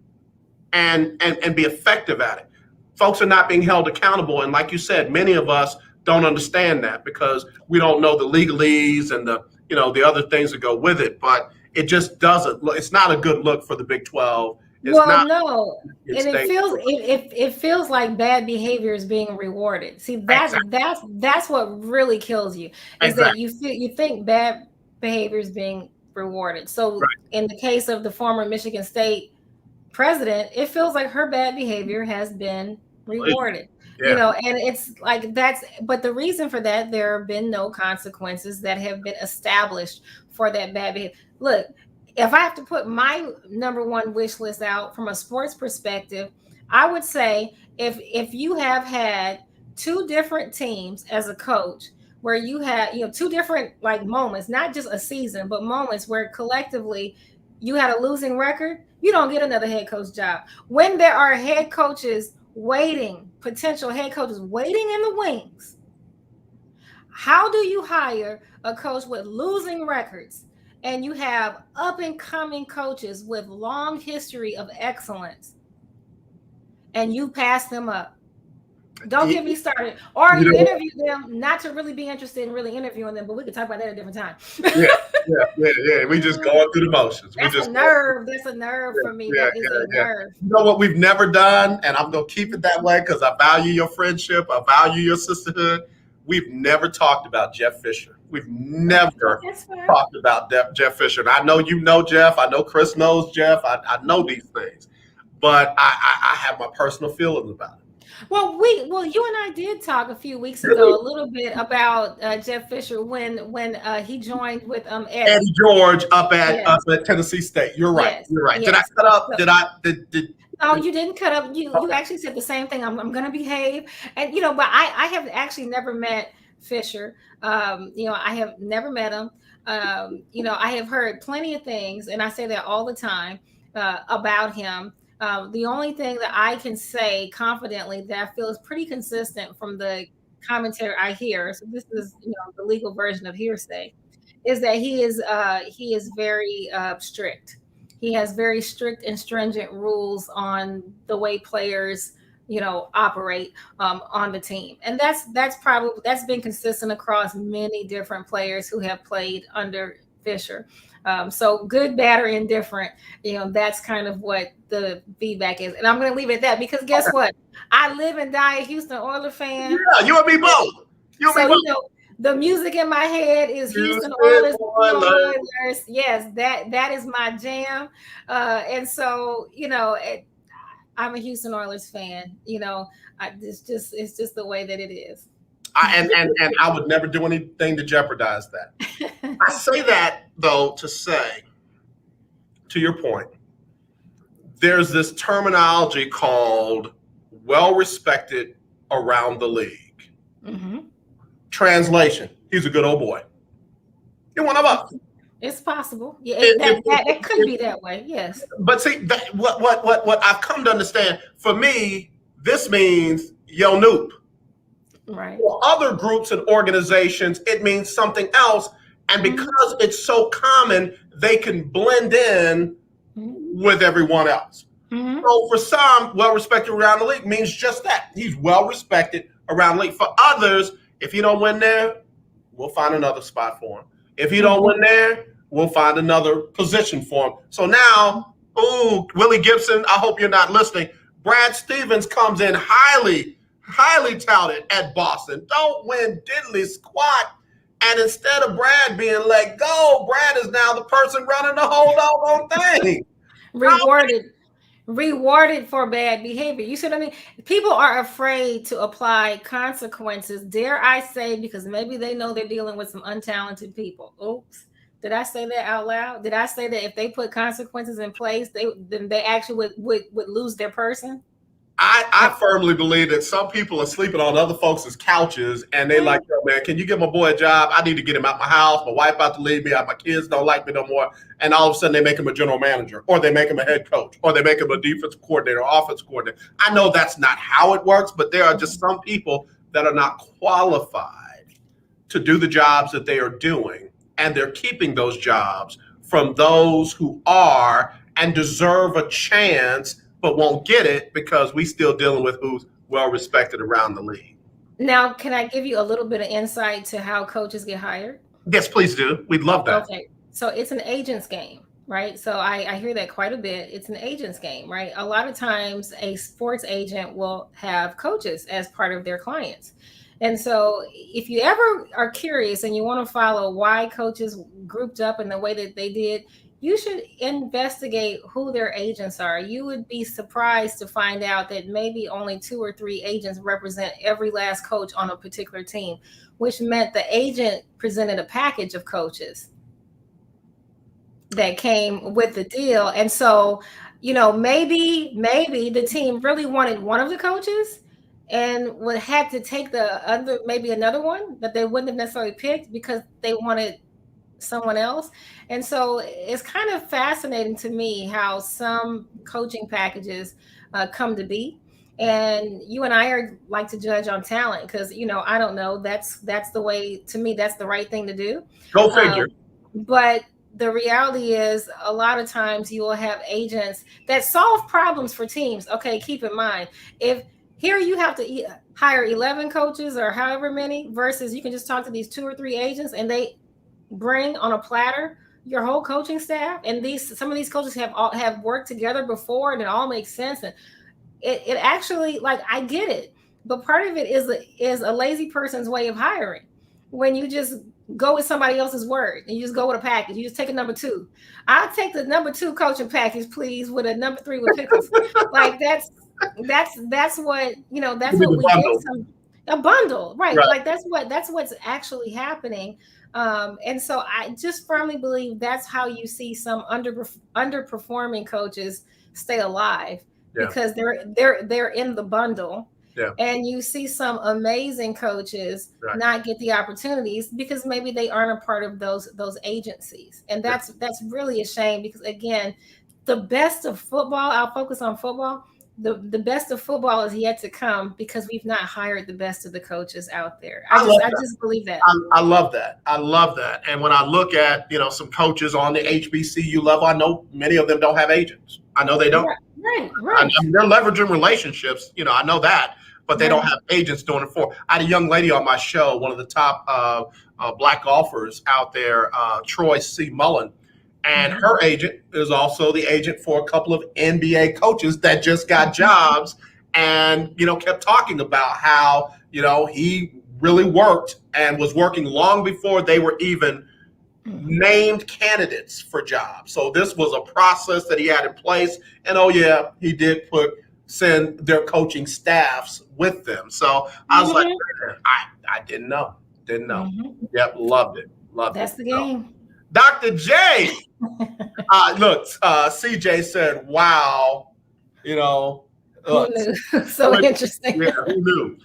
and be effective at it. Folks are not being held accountable. And like you said, many of us don't understand that because we don't know the legalese and the other things that go with it. But it just doesn't look. It's not a good look for the Big 12. It's no, and it feels like bad behavior is being rewarded. See, that's what really kills you is that you think bad behavior is being rewarded. So in the case of the former Michigan State president, it feels like her bad behavior has been rewarded. And it's like but the reason for that, there have been no consequences that have been established for that bad behavior. Look, if I have to put my number one wish list out from a sports perspective, I would say if you have had two different teams as a coach where you had, two different like moments, not just a season, but moments where collectively you had a losing record, you don't get another head coach job. When there are head coaches waiting, potential head coaches waiting in the wings, how do you hire a coach with losing records and you have up and coming coaches with long history of excellence and you pass them up? Don't get me started. Or you interview them, not to really be interested in really interviewing them, but we can talk about that at a different time. Yeah. We just going through the motions. That's a nerve. That's a nerve for me. That is a nerve. You know what we've never done, and I'm going to keep it that way because I value your friendship. I value your sisterhood. We've never talked about Jeff Fisher. We've never talked about Jeff Fisher. And I know you know Jeff. I know Chris knows Jeff. I know these things. But I have my personal feelings about it. Well, you and I did talk a few weeks ago a little bit about Jeff Fisher when he joined with Eddie George up at Tennessee State. You're right. Yes. You're right. Yes. Did I cut up? No, you didn't cut up. You actually said the same thing. I'm going to behave, and but I have actually never met Fisher. I have never met him. I have heard plenty of things, and I say that all the time about him. The only thing that I can say confidently that I feel is pretty consistent from the commentary I hear, so this is the legal version of hearsay, is that he is very strict. He has very strict and stringent rules on the way players operate on the team, and that's been consistent across many different players who have played under Fisher. So good, bad, or indifferent, that's kind of what the feedback is. And I'm going to leave it at that because guess what? I live and die a Houston Oilers fan. Yeah, you and me both. The music in my head is Houston Oilers. Yes, that is my jam. And so, I'm a Houston Oilers fan. It's just the way that it is. And I would never do anything to jeopardize that. I say that, though, to say, to your point, there's this terminology called well-respected around the league. Mm-hmm. Translation, he's a good old boy. You're one of us. It's possible. Yeah, it could be that way, yes. But see, what I've come to understand, for me, this means yo noop. Right. For other groups and organizations, it means something else. And because it's so common, they can blend in with everyone else. Mm-hmm. So for some, well-respected around the league means just that. He's well-respected around the league. For others, if he don't win there, we'll find another spot for him. If he don't win there, we'll find another position for him. So now, Willie Gibson, I hope you're not listening. Brad Stevens comes in highly touted at Boston. Don't win diddly squat. And instead of Brad being let go, Brad is now the person running the whole doggone thing. Rewarded for bad behavior. You see what I mean? People are afraid to apply consequences, dare I say, because maybe they know they're dealing with some untalented people. Oops. Did I say that out loud? Did I say that if they put consequences in place, then they actually would lose their person? I firmly believe that some people are sleeping on other folks' couches and they like, yo, man, can you get my boy a job? I need to get him out my house. My wife about to leave me. My kids don't like me no more. And all of a sudden they make him a general manager, or they make him a head coach, or they make him a defensive coordinator, or offense coordinator. I know that's not how it works, but there are just some people that are not qualified to do the jobs that they are doing. And they're keeping those jobs from those who are and deserve a chance but won't get it because we still dealing with who's well-respected around the league. Now, can I give you a little bit of insight to how coaches get hired? Yes, please do. We'd love that. Okay. So it's an agent's game, right? So I hear that quite a bit. It's an agent's game, right? A lot of times a sports agent will have coaches as part of their clients. And so if you ever are curious and you want to follow why coaches grouped up in the way that they did, you should investigate who their agents are. You would be surprised to find out that maybe only 2 or 3 agents represent every last coach on a particular team, which meant the agent presented a package of coaches that came with the deal. And so, maybe the team really wanted one of the coaches and would had to take maybe another one that they wouldn't have necessarily picked because they wanted someone else. And so it's kind of fascinating to me how some coaching packages come to be. And you and I are like to judge on talent because, I don't know. That's the way, to me, that's the right thing to do. Go figure. But the reality is a lot of times you will have agents that solve problems for teams. Okay, keep in mind, if here you have to hire 11 coaches or however many versus you can just talk to these 2 or 3 agents and they bring on a platter your whole coaching staff. And some of these coaches have worked together before and it all makes sense. And it actually, like, I get it. But part of it is a lazy person's way of hiring. When you just go with somebody else's word and you just go with a package, you just take a number 2. I'll take the number 2 coaching package, please, with a number 3 with pickles. Like that's what, that's what we get. A bundle, right? Like that's what's actually happening. And so I just firmly believe that's how you see some underperforming coaches stay alive because they're in the bundle. Yeah. And you see some amazing coaches not get the opportunities because maybe they aren't a part of those agencies. And that's really a shame because, again, the best of football, I'll focus on football. The best of football is yet to come because we've not hired the best of the coaches out there. I just believe that. I love that. I love that. And when I look at, some coaches on the HBCU level, I know many of them don't have agents. I know they don't. Right. I mean, they're leveraging relationships. I know that. But they don't have agents doing it for. I had a young lady on my show, one of the top black golfers out there, Troy C. Mullen. And her agent is also the agent for a couple of NBA coaches that just got jobs and, kept talking about how, he really worked and was working long before they were even named candidates for jobs. So this was a process that he had in place. And, he did send their coaching staffs with them. So I was like, I didn't know. Yep, loved it. That's the game. Dr. J. Look, CJ said, wow, who knew? So interesting. Yeah, who knew?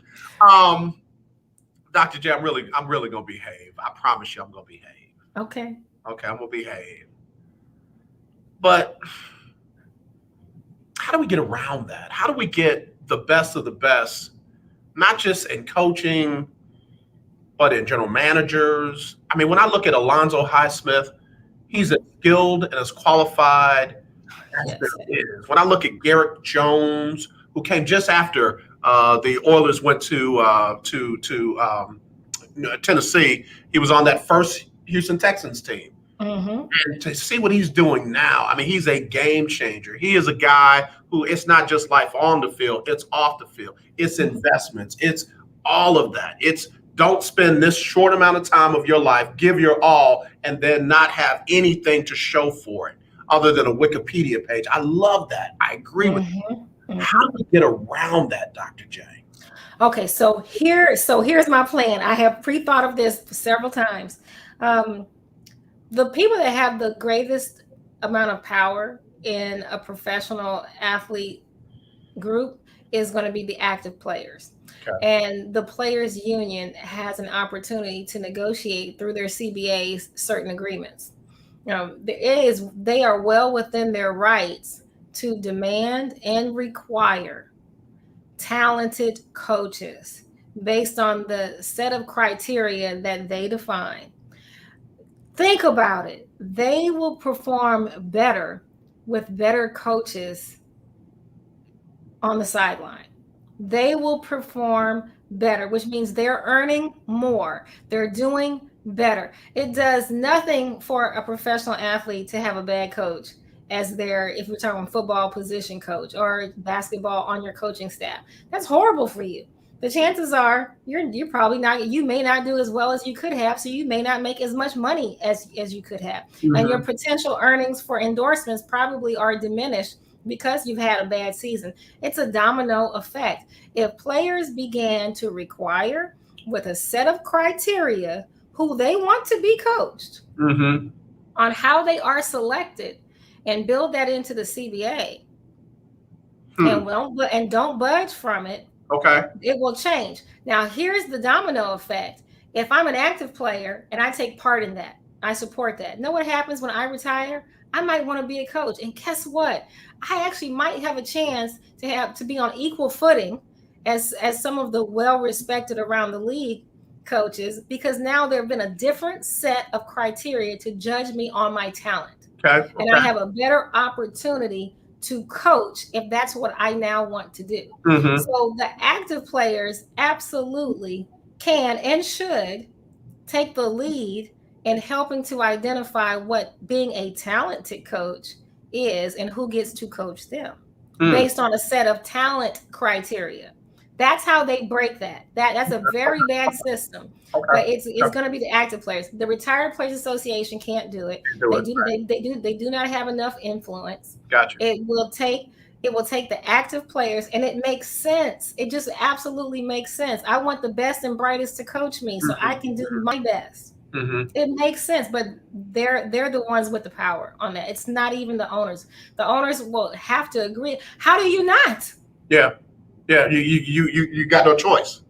Dr. J, I'm really gonna behave. I promise you I'm gonna behave. Okay, I'm gonna behave. But how do we get around that? How do we get the best of the best, not just in coaching, but in general managers? I mean, when I look at Alonzo Highsmith, he's as skilled and as qualified as there is. When I look at Garrett Jones, who came just after the Oilers went to Tennessee, he was on that first Houston Texans team. And to see what he's doing now, I mean, he's a game changer. He is a guy who, it's not just life on the field, it's off the field. It's investments. It's all of that. It's don't spend this short amount of time of your life, give your all, and then not have anything to show for it other than a Wikipedia page. I love that. I agree with you. How do we get around that, Dr. J? Okay, so here's my plan. I have pre-thought of this several times. The people that have the greatest amount of power in a professional athlete group is going to be the active players. Okay. And the players union has an opportunity to negotiate through their CBAs certain agreements. They are well within their rights to demand and require talented coaches based on the set of criteria that they define. Think about it. They will perform better with better coaches on the sideline. They will perform better, which means they're earning more. They're doing better. It does nothing for a professional athlete to have a bad coach as if you're talking football position coach or basketball on your coaching staff. That's horrible for you. The chances are you're probably not, you may not do as well as you could have, so you may not make as much money as you could have. And your potential earnings for endorsements probably are diminished because you've had a bad season. It's a domino effect. If players began to require with a set of criteria who they want to be coached on how they are selected and build that into the CBA and don't budge from it, Okay. It will change. Now, here's the domino effect. If I'm an active player and I take part in that, I support that. Know what happens when I retire? I might want to be a coach. And guess what? I actually might have a chance to be on equal footing as some of the well-respected around the league coaches, because now there have been a different set of criteria to judge me on my talent. Okay. And I have a better opportunity to coach if that's what I now want to do. Mm-hmm. So the active players absolutely can and should take the lead in helping to identify what being a talented coach is and who gets to coach them based on a set of talent criteria. That's how they break that. That's a very bad system. Okay. But it's going to be the active players. The Retired Players Association can't do it. They do not have enough influence. Gotcha. It will take the active players, and it makes sense. It just absolutely makes sense. I want the best and brightest to coach me so I can do my best. Mm-hmm. It makes sense, but they're the ones with the power on that. It's not even the owners. The owners will have to agree. How do you not? Yeah. You got no choice.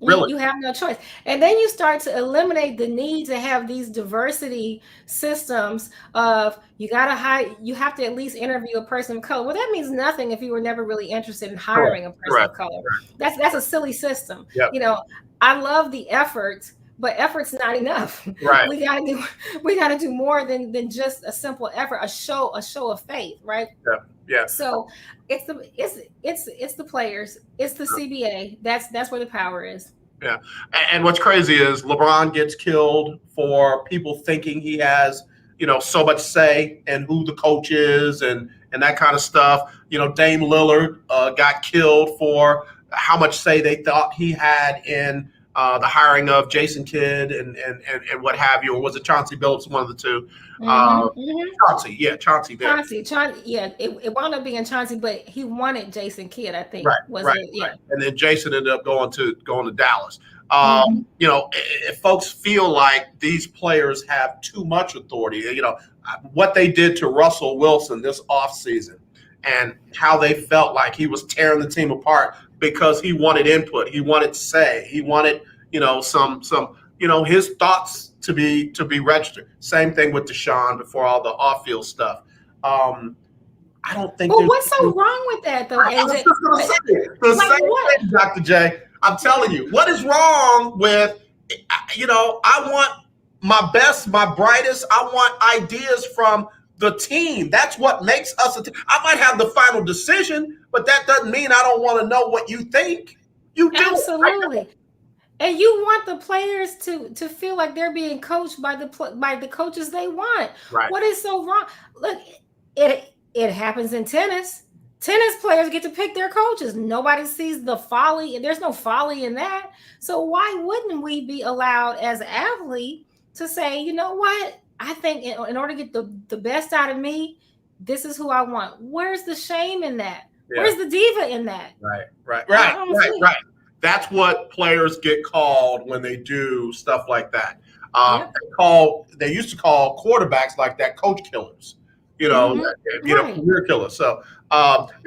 Really? You have no choice. And then you start to eliminate the need to have these diversity systems of you have to at least interview a person of color. Well, that means nothing if you were never really interested in hiring a person of color. That's a silly system. Yep. I love the effort, but effort's not enough. Right. We gotta do more than just a simple effort, a show of faith, right? Yeah. Yeah. So it's the players, it's the CBA. That's where the power is. Yeah. And what's crazy is LeBron gets killed for people thinking he has, so much say in who the coach is and that kind of stuff. Dame Lillard got killed for how much say they thought he had in the hiring of Jason Kidd and what have you, or was it Chauncey Billups, one of the two? Chauncey, yeah, Chauncey. Yeah, it wound up being Chauncey, but he wanted Jason Kidd, I think. Right. And then Jason ended up going to Dallas. If folks feel like these players have too much authority, what they did to Russell Wilson this offseason and how they felt like he was tearing the team apart because he wanted input, he wanted say, he wanted, some his thoughts to be registered. Same thing with Deshaun before all the off-field stuff. I don't think. Well, what's so wrong with that, though, AJ? I was just going to say the same thing, Dr. J. I'm telling you, what is wrong with? I want my best, my brightest. I want ideas from the team. That's what makes us a team. I might have the final decision, but that doesn't mean I don't want to know what you think. You do. Absolutely. And you want the players to feel like they're being coached by the coaches they want. Right. What is so wrong? Look, it happens in tennis. Tennis players get to pick their coaches. Nobody sees the folly, and there's no folly in that. So why wouldn't we be allowed as an athlete to say, you know what? I think in order to get the best out of me, this is who I want. Where's the shame in that? Yeah. Where's the diva in that? Right. That's what players get called when they do stuff like that. They used to call quarterbacks like that coach killers, career killers. So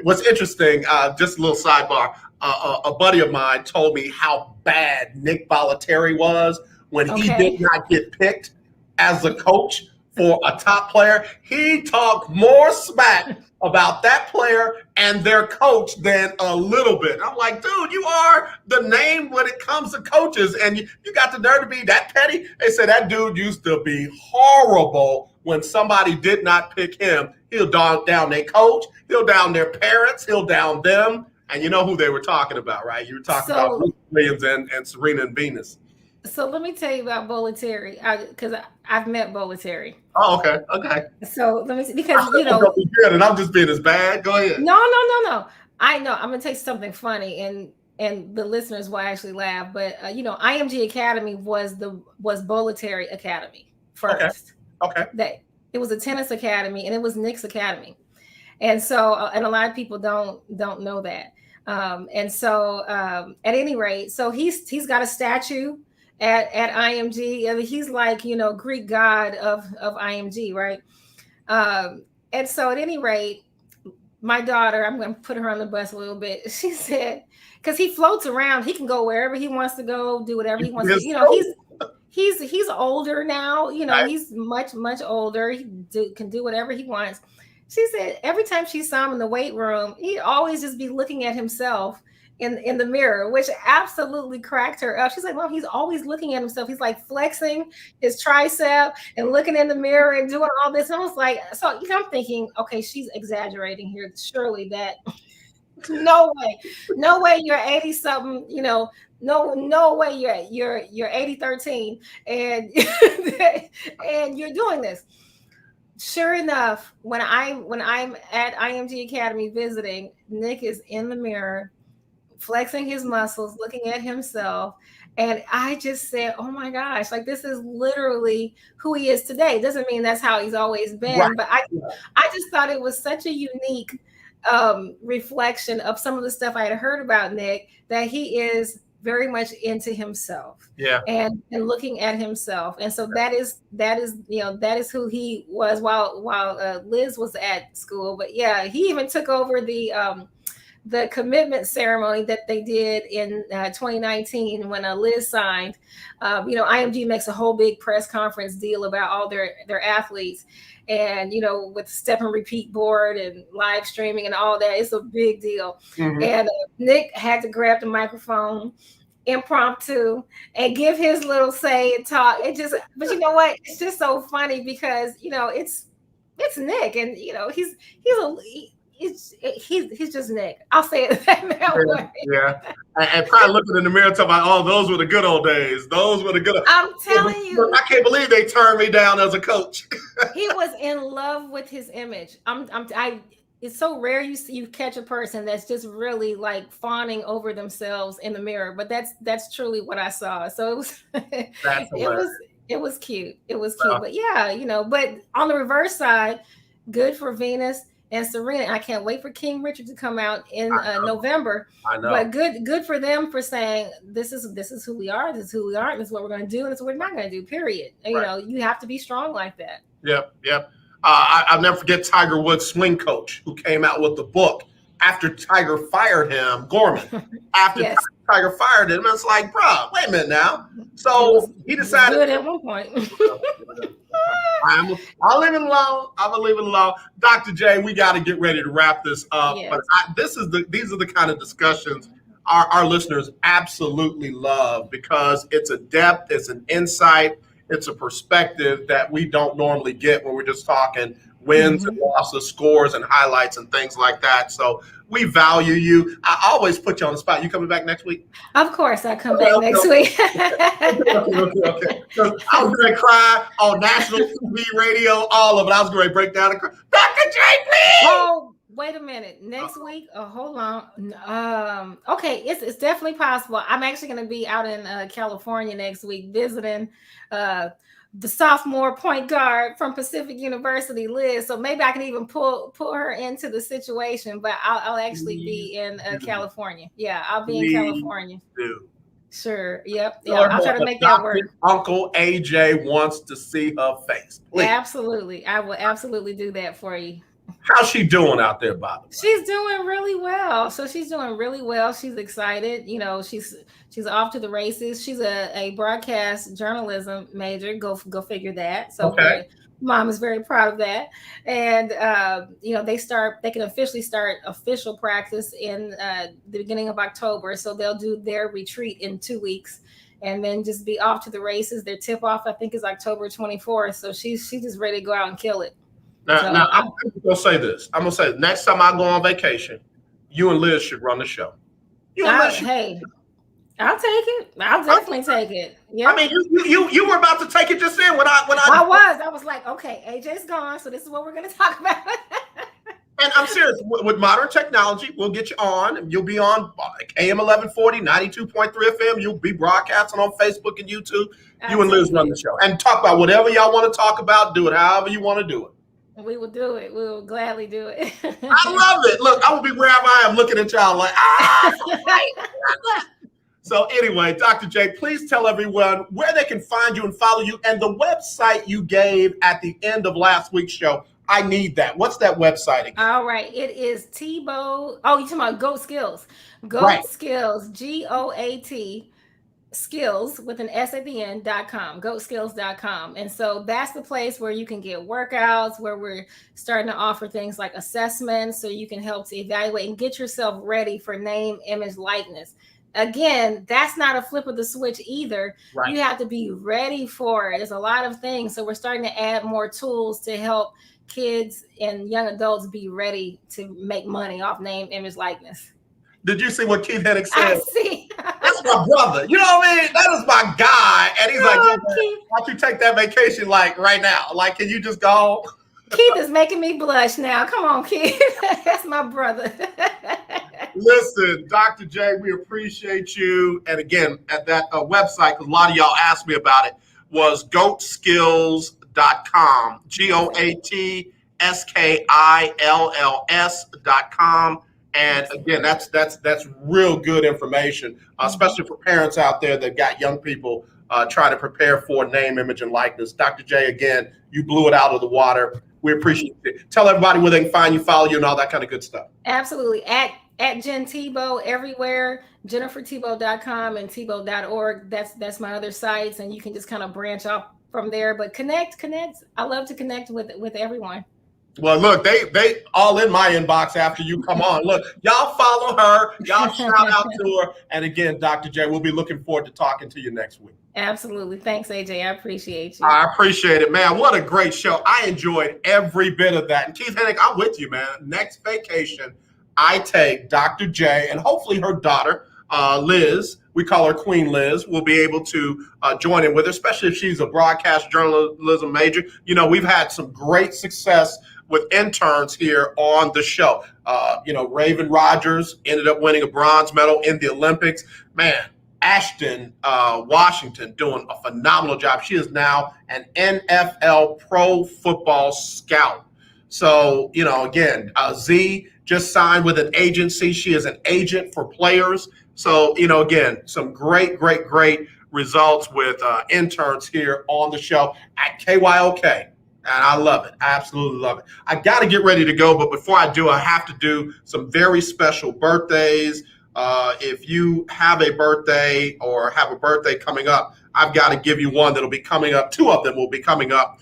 what's interesting, just a little sidebar, a buddy of mine told me how bad Nick Bollettieri was when he did not get picked as a coach for a top player. He talked more smack about that player and their coach than a little bit. I'm like, dude, you are the name when it comes to coaches, and you got the nerve to be that petty. They said that dude used to be horrible when somebody did not pick him. He'll down their coach, he'll down their parents, he'll down them. And you know who they were talking about, right? You were talking about Williams and Serena and Venus. So let me tell you about Bollettieri, because I've met Bollettieri. Oh, okay. So let me see, because don't be good, and I'm just being as bad. Go ahead. No. I know. I'm gonna tell you something funny, and the listeners will actually laugh. But IMG Academy was Bollettieri Academy first. Okay. It was a tennis academy, and it was Nick's academy, and so and a lot of people don't know that. At any rate, so he's got a statue at IMG. I mean, he's like, Greek god of IMG, right? And so at any rate, my daughter, I'm going to put her on the bus a little bit. She said, because he floats around, he can go wherever he wants to go, do whatever he wants to. You know, he's older now. You know, he's much older. He can do whatever he wants. She said every time she saw him in the weight room, he'd always just be looking at himself in the mirror, which absolutely cracked her up. She's like, Mom, he's always looking at himself. He's like flexing his tricep and looking in the mirror and doing all this. And I was like, so you know, I'm thinking, okay, she's exaggerating here. Surely that no way you're 80 something, you know, no way you're 80-13 and and you're doing this. Sure enough, when I'm at IMG Academy visiting, Nick is in the mirror flexing his muscles, looking at himself. And I just said, oh my gosh, like this is literally who he is today. Doesn't mean that's how he's always been, right. But I just thought it was such a unique reflection of some of the stuff I had heard about Nick, that he is very much into himself, and looking at himself. And so that is you know, that is who he was while Liz was at school. But yeah, he even took over the commitment ceremony that they did in 2019 when Liz signed. You know, IMG makes a whole big press conference deal about all their athletes, and you know, with step and repeat board and live streaming and all that, it's a big deal. Mm-hmm. And Nick had to grab the microphone impromptu and give his little say and talk. It just, but you know what? It's just so funny because you know it's Nick, and you know he's just Nick. I'll say it that way. Yeah. And probably looking in the mirror talking about, oh, those were the good old days. Those were the good old. I'm telling you. I can't believe they turned me down as a coach. He was in love with his image. It's so rare you catch a person that's just really like fawning over themselves in the mirror, but that's truly what I saw. So it was it was cute. It was cute. But yeah, you know, but on the reverse side, good for Venus and Serena. I can't wait for King Richard to come out in November. I know. But good for them for saying this is who we are, this is who we aren't, this is what we're going to do, and this is what we're not going to do, period. And, you know, you have to be strong like that. Yep. I'll never forget Tiger Woods' swing coach who came out with the book after Tiger fired him, Gorman. After Tiger fired him, it's like, bro, wait a minute now. So he decided. Good at one point. I'll leave it alone. I'm gonna leave it alone. Dr. J, we got to get ready to wrap this up. Yes. But these are the kind of discussions our listeners absolutely love, because it's a depth, it's an insight, it's a perspective that we don't normally get when we're just talking wins and losses, scores and highlights and things like that. So we value you. I always put you on the spot. You coming back next week? Of course, I come back next week. Okay. I was going to cry on national TV, radio, all of it. I was going to break down and cry. Dr. J, please. Oh, wait a minute. Next week? Oh, hold on. Okay, it's definitely possible. I'm actually going to be out in California next week visiting the sophomore point guard from Pacific University, Liz. So maybe I can even pull her into the situation. But I'll actually be in California. Yeah, I'll be in California. Sure. Yep. I'll try to make that work. Uncle AJ wants to see her face. Please. Absolutely. I will absolutely do that for you. How's she doing out there, by the way? She's doing really well. She's excited. You know, she's off to the races. She's a broadcast journalism major. Go figure that. So Mom is very proud of that. And you know, they can officially start official practice in the beginning of October. So they'll do their retreat in 2 weeks and then just be off to the races. Their tip off, I think, is October 24th. So she's just ready to go out and kill it. Now I'm going to say this. I'm going to say next time I go on vacation, you and Liz should run the show. Hey, I'll take it. I'll definitely take it. Yeah. I mean, you were about to take it just then when I was like, okay, AJ's gone, so this is what we're going to talk about. And I'm serious. With modern technology, we'll get you on, and you'll be on like AM 1140, 92.3 FM. You'll be broadcasting on Facebook and YouTube. You and Liz run the show and talk about whatever y'all want to talk about. Do it however you want to do it. We will do it. We will gladly do it. I love it. Look, I will be wherever I am looking at y'all like, So anyway, Dr. J, please tell everyone where they can find you and follow you, and the website you gave at the end of last week's show I need that. What's that website again? All right. It is Thibeaux. Oh, you talking about Goat Skills. Goat Right. Skills, GOAT skills with an S at the end.com, goatskills.com. And so that's the place where you can get workouts, where we're starting to offer things like assessments so you can help to evaluate and get yourself ready for name, image, likeness. Again, that's not a flip of the switch either. Right. You have to be ready for it. There's a lot of things. So we're starting to add more tools to help kids and young adults be ready to make money off name, image, likeness. Did you see what Keith Hennig said? I see. That's my brother. You know what I mean? That is my guy. And he's like, why don't you take that vacation like right now? Like, can you just go? Keith is making me blush now. Come on, Keith. That's my brother. Listen, Dr. J, we appreciate you. And again, at that website, because a lot of y'all asked me about it, was goatskills.com, GOATSKILLS.com. And again, that's real good information, especially for parents out there that got young people trying to prepare for name, image, and likeness. Dr. J, again, you blew it out of the water. We appreciate it. Tell everybody where they can find you, follow you, and all that kind of good stuff. Absolutely. At Jen Thibeaux everywhere, JenniferThibeaux.com and Thibeaux.org. That's my other sites, and you can just kind of branch off from there. But connect. I love to connect with everyone. Well, look, they all in my inbox after you come on. Look, y'all follow her. Y'all shout out to her. And again, Dr. J, we'll be looking forward to talking to you next week. Absolutely. Thanks, AJ. I appreciate you. I appreciate it, man. What a great show. I enjoyed every bit of that. And Keith Hennig, I'm with you, man. Next vacation, I take Dr. J and hopefully her daughter, Liz, we call her Queen Liz, will be able to join in with her, especially if she's a broadcast journalism major. You know, we've had some great success with interns here on the show. Raven Rogers ended up winning a bronze medal in the Olympics. Man, Ashton Washington doing a phenomenal job. She is now an NFL pro football scout. So, again, Z just signed with an agency. She is an agent for players. So, again, some great results with interns here on the show at KYOK. And I love it. I absolutely love it. I got to get ready to go. But before I do, I have to do some very special birthdays. If you have a birthday or have a birthday coming up, I've got to give you one that'll be coming up. Two of them will be coming up.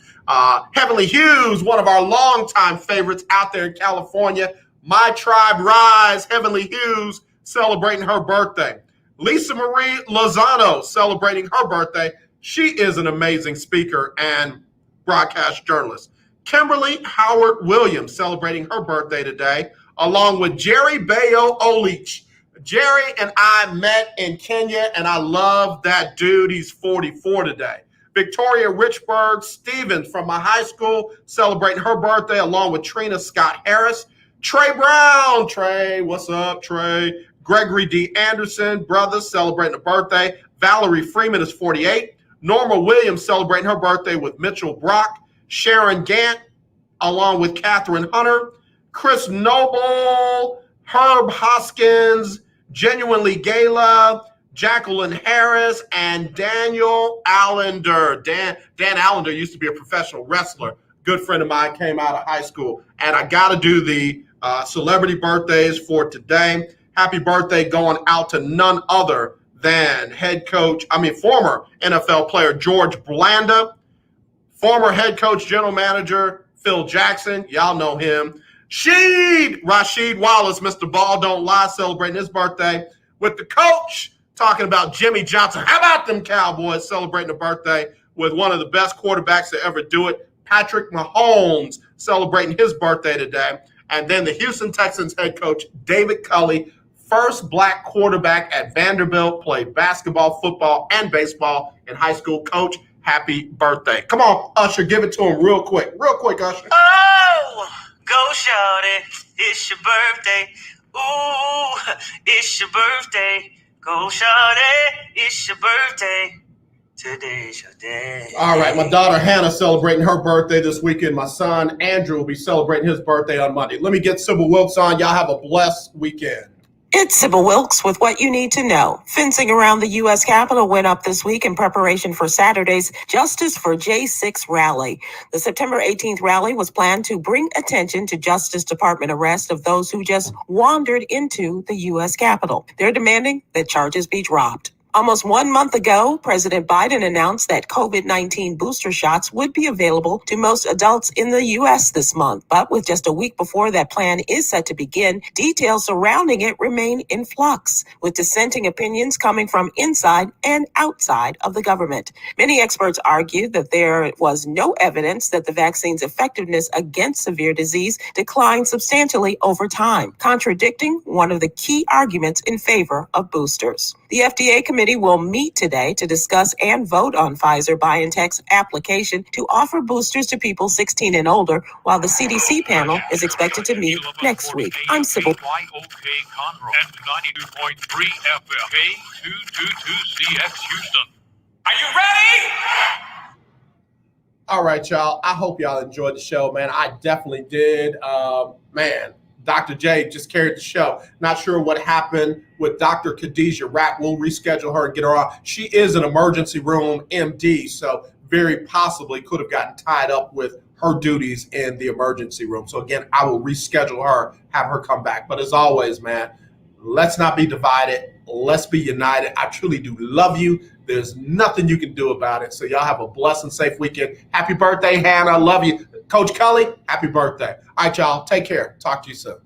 Heavenly Hughes, one of our longtime favorites out there in California. My Tribe Rise, Heavenly Hughes, celebrating her birthday. Lisa Marie Lozano, celebrating her birthday. She is an amazing speaker and broadcast journalist. Kimberly Howard Williams, celebrating her birthday today, along with Jerry Bayo Olich. Jerry and I met in Kenya, and I love that dude. He's 44 today. Victoria Richburg Stevens from my high school, celebrating her birthday, along with Trina Scott Harris. Trey Brown. Trey, what's up, Trey? Gregory D. Anderson, brothers, celebrating a birthday. Valerie Freeman is 48. Norma Williams celebrating her birthday with Mitchell Brock. Sharon Gant, along with Catherine Hunter. Chris Noble, Herb Hoskins, Genuinely Gala, Jacqueline Harris, and Daniel Allender. Dan Allender used to be a professional wrestler. Good friend of mine, came out of high school. And I got to do the celebrity birthdays for today. Happy birthday going out to none other than former NFL player George Blanda, former head coach, general manager Phil Jackson. Y'all know him. Rasheed Wallace, Mr. Ball Don't Lie, celebrating his birthday with the coach, talking about Jimmy Johnson. How about them Cowboys celebrating a birthday with one of the best quarterbacks to ever do it, Patrick Mahomes, celebrating his birthday today. And then the Houston Texans head coach, David Culley, first black quarterback at Vanderbilt, played basketball, football, and baseball in high school. Coach, happy birthday. Come on, Usher, give it to him real quick. Real quick, Usher. Oh, go shorty, it's your birthday. Ooh, it's your birthday. Go shorty, it's your birthday. Today's your day. All right, my daughter Hannah celebrating her birthday this weekend. My son Andrew will be celebrating his birthday on Monday. Let me get Sybil Wilkes on. Y'all have a blessed weekend. It's Sybil Wilkes with what you need to know. Fencing around the U.S. Capitol went up this week in preparation for Saturday's Justice for J6 rally. The September 18th rally was planned to bring attention to Justice Department arrest of those who just wandered into the U.S. Capitol. They're demanding that charges be dropped. Almost 1 month ago, President Biden announced that COVID-19 booster shots would be available to most adults in the U.S. this month. But with just a week before that plan is set to begin, details surrounding it remain in flux, with dissenting opinions coming from inside and outside of the government. Many experts argue that there was no evidence that the vaccine's effectiveness against severe disease declined substantially over time, contradicting one of the key arguments in favor of boosters. The FDA committee will meet today to discuss and vote on Pfizer-BioNTech's application to offer boosters to people 16 and older, while the CDC panel is expected to meet next week. I'm Sybil. KYOK Conroe and 92.3 FM K222CX Houston. Are you ready? All right, y'all. I hope y'all enjoyed the show, man. I definitely did. Man, Dr. J just carried the show. Not sure what happened with Dr. Kadisha Rapp. We'll reschedule her and get her on. She is an emergency room MD, so very possibly could have gotten tied up with her duties in the emergency room. So again, I will reschedule her, have her come back. But as always, man, let's not be divided. Let's be united. I truly do love you. There's nothing you can do about it. So y'all have a blessed and safe weekend. Happy birthday, Hannah. I love you. Coach Cully, happy birthday. All right, y'all. Take care. Talk to you soon.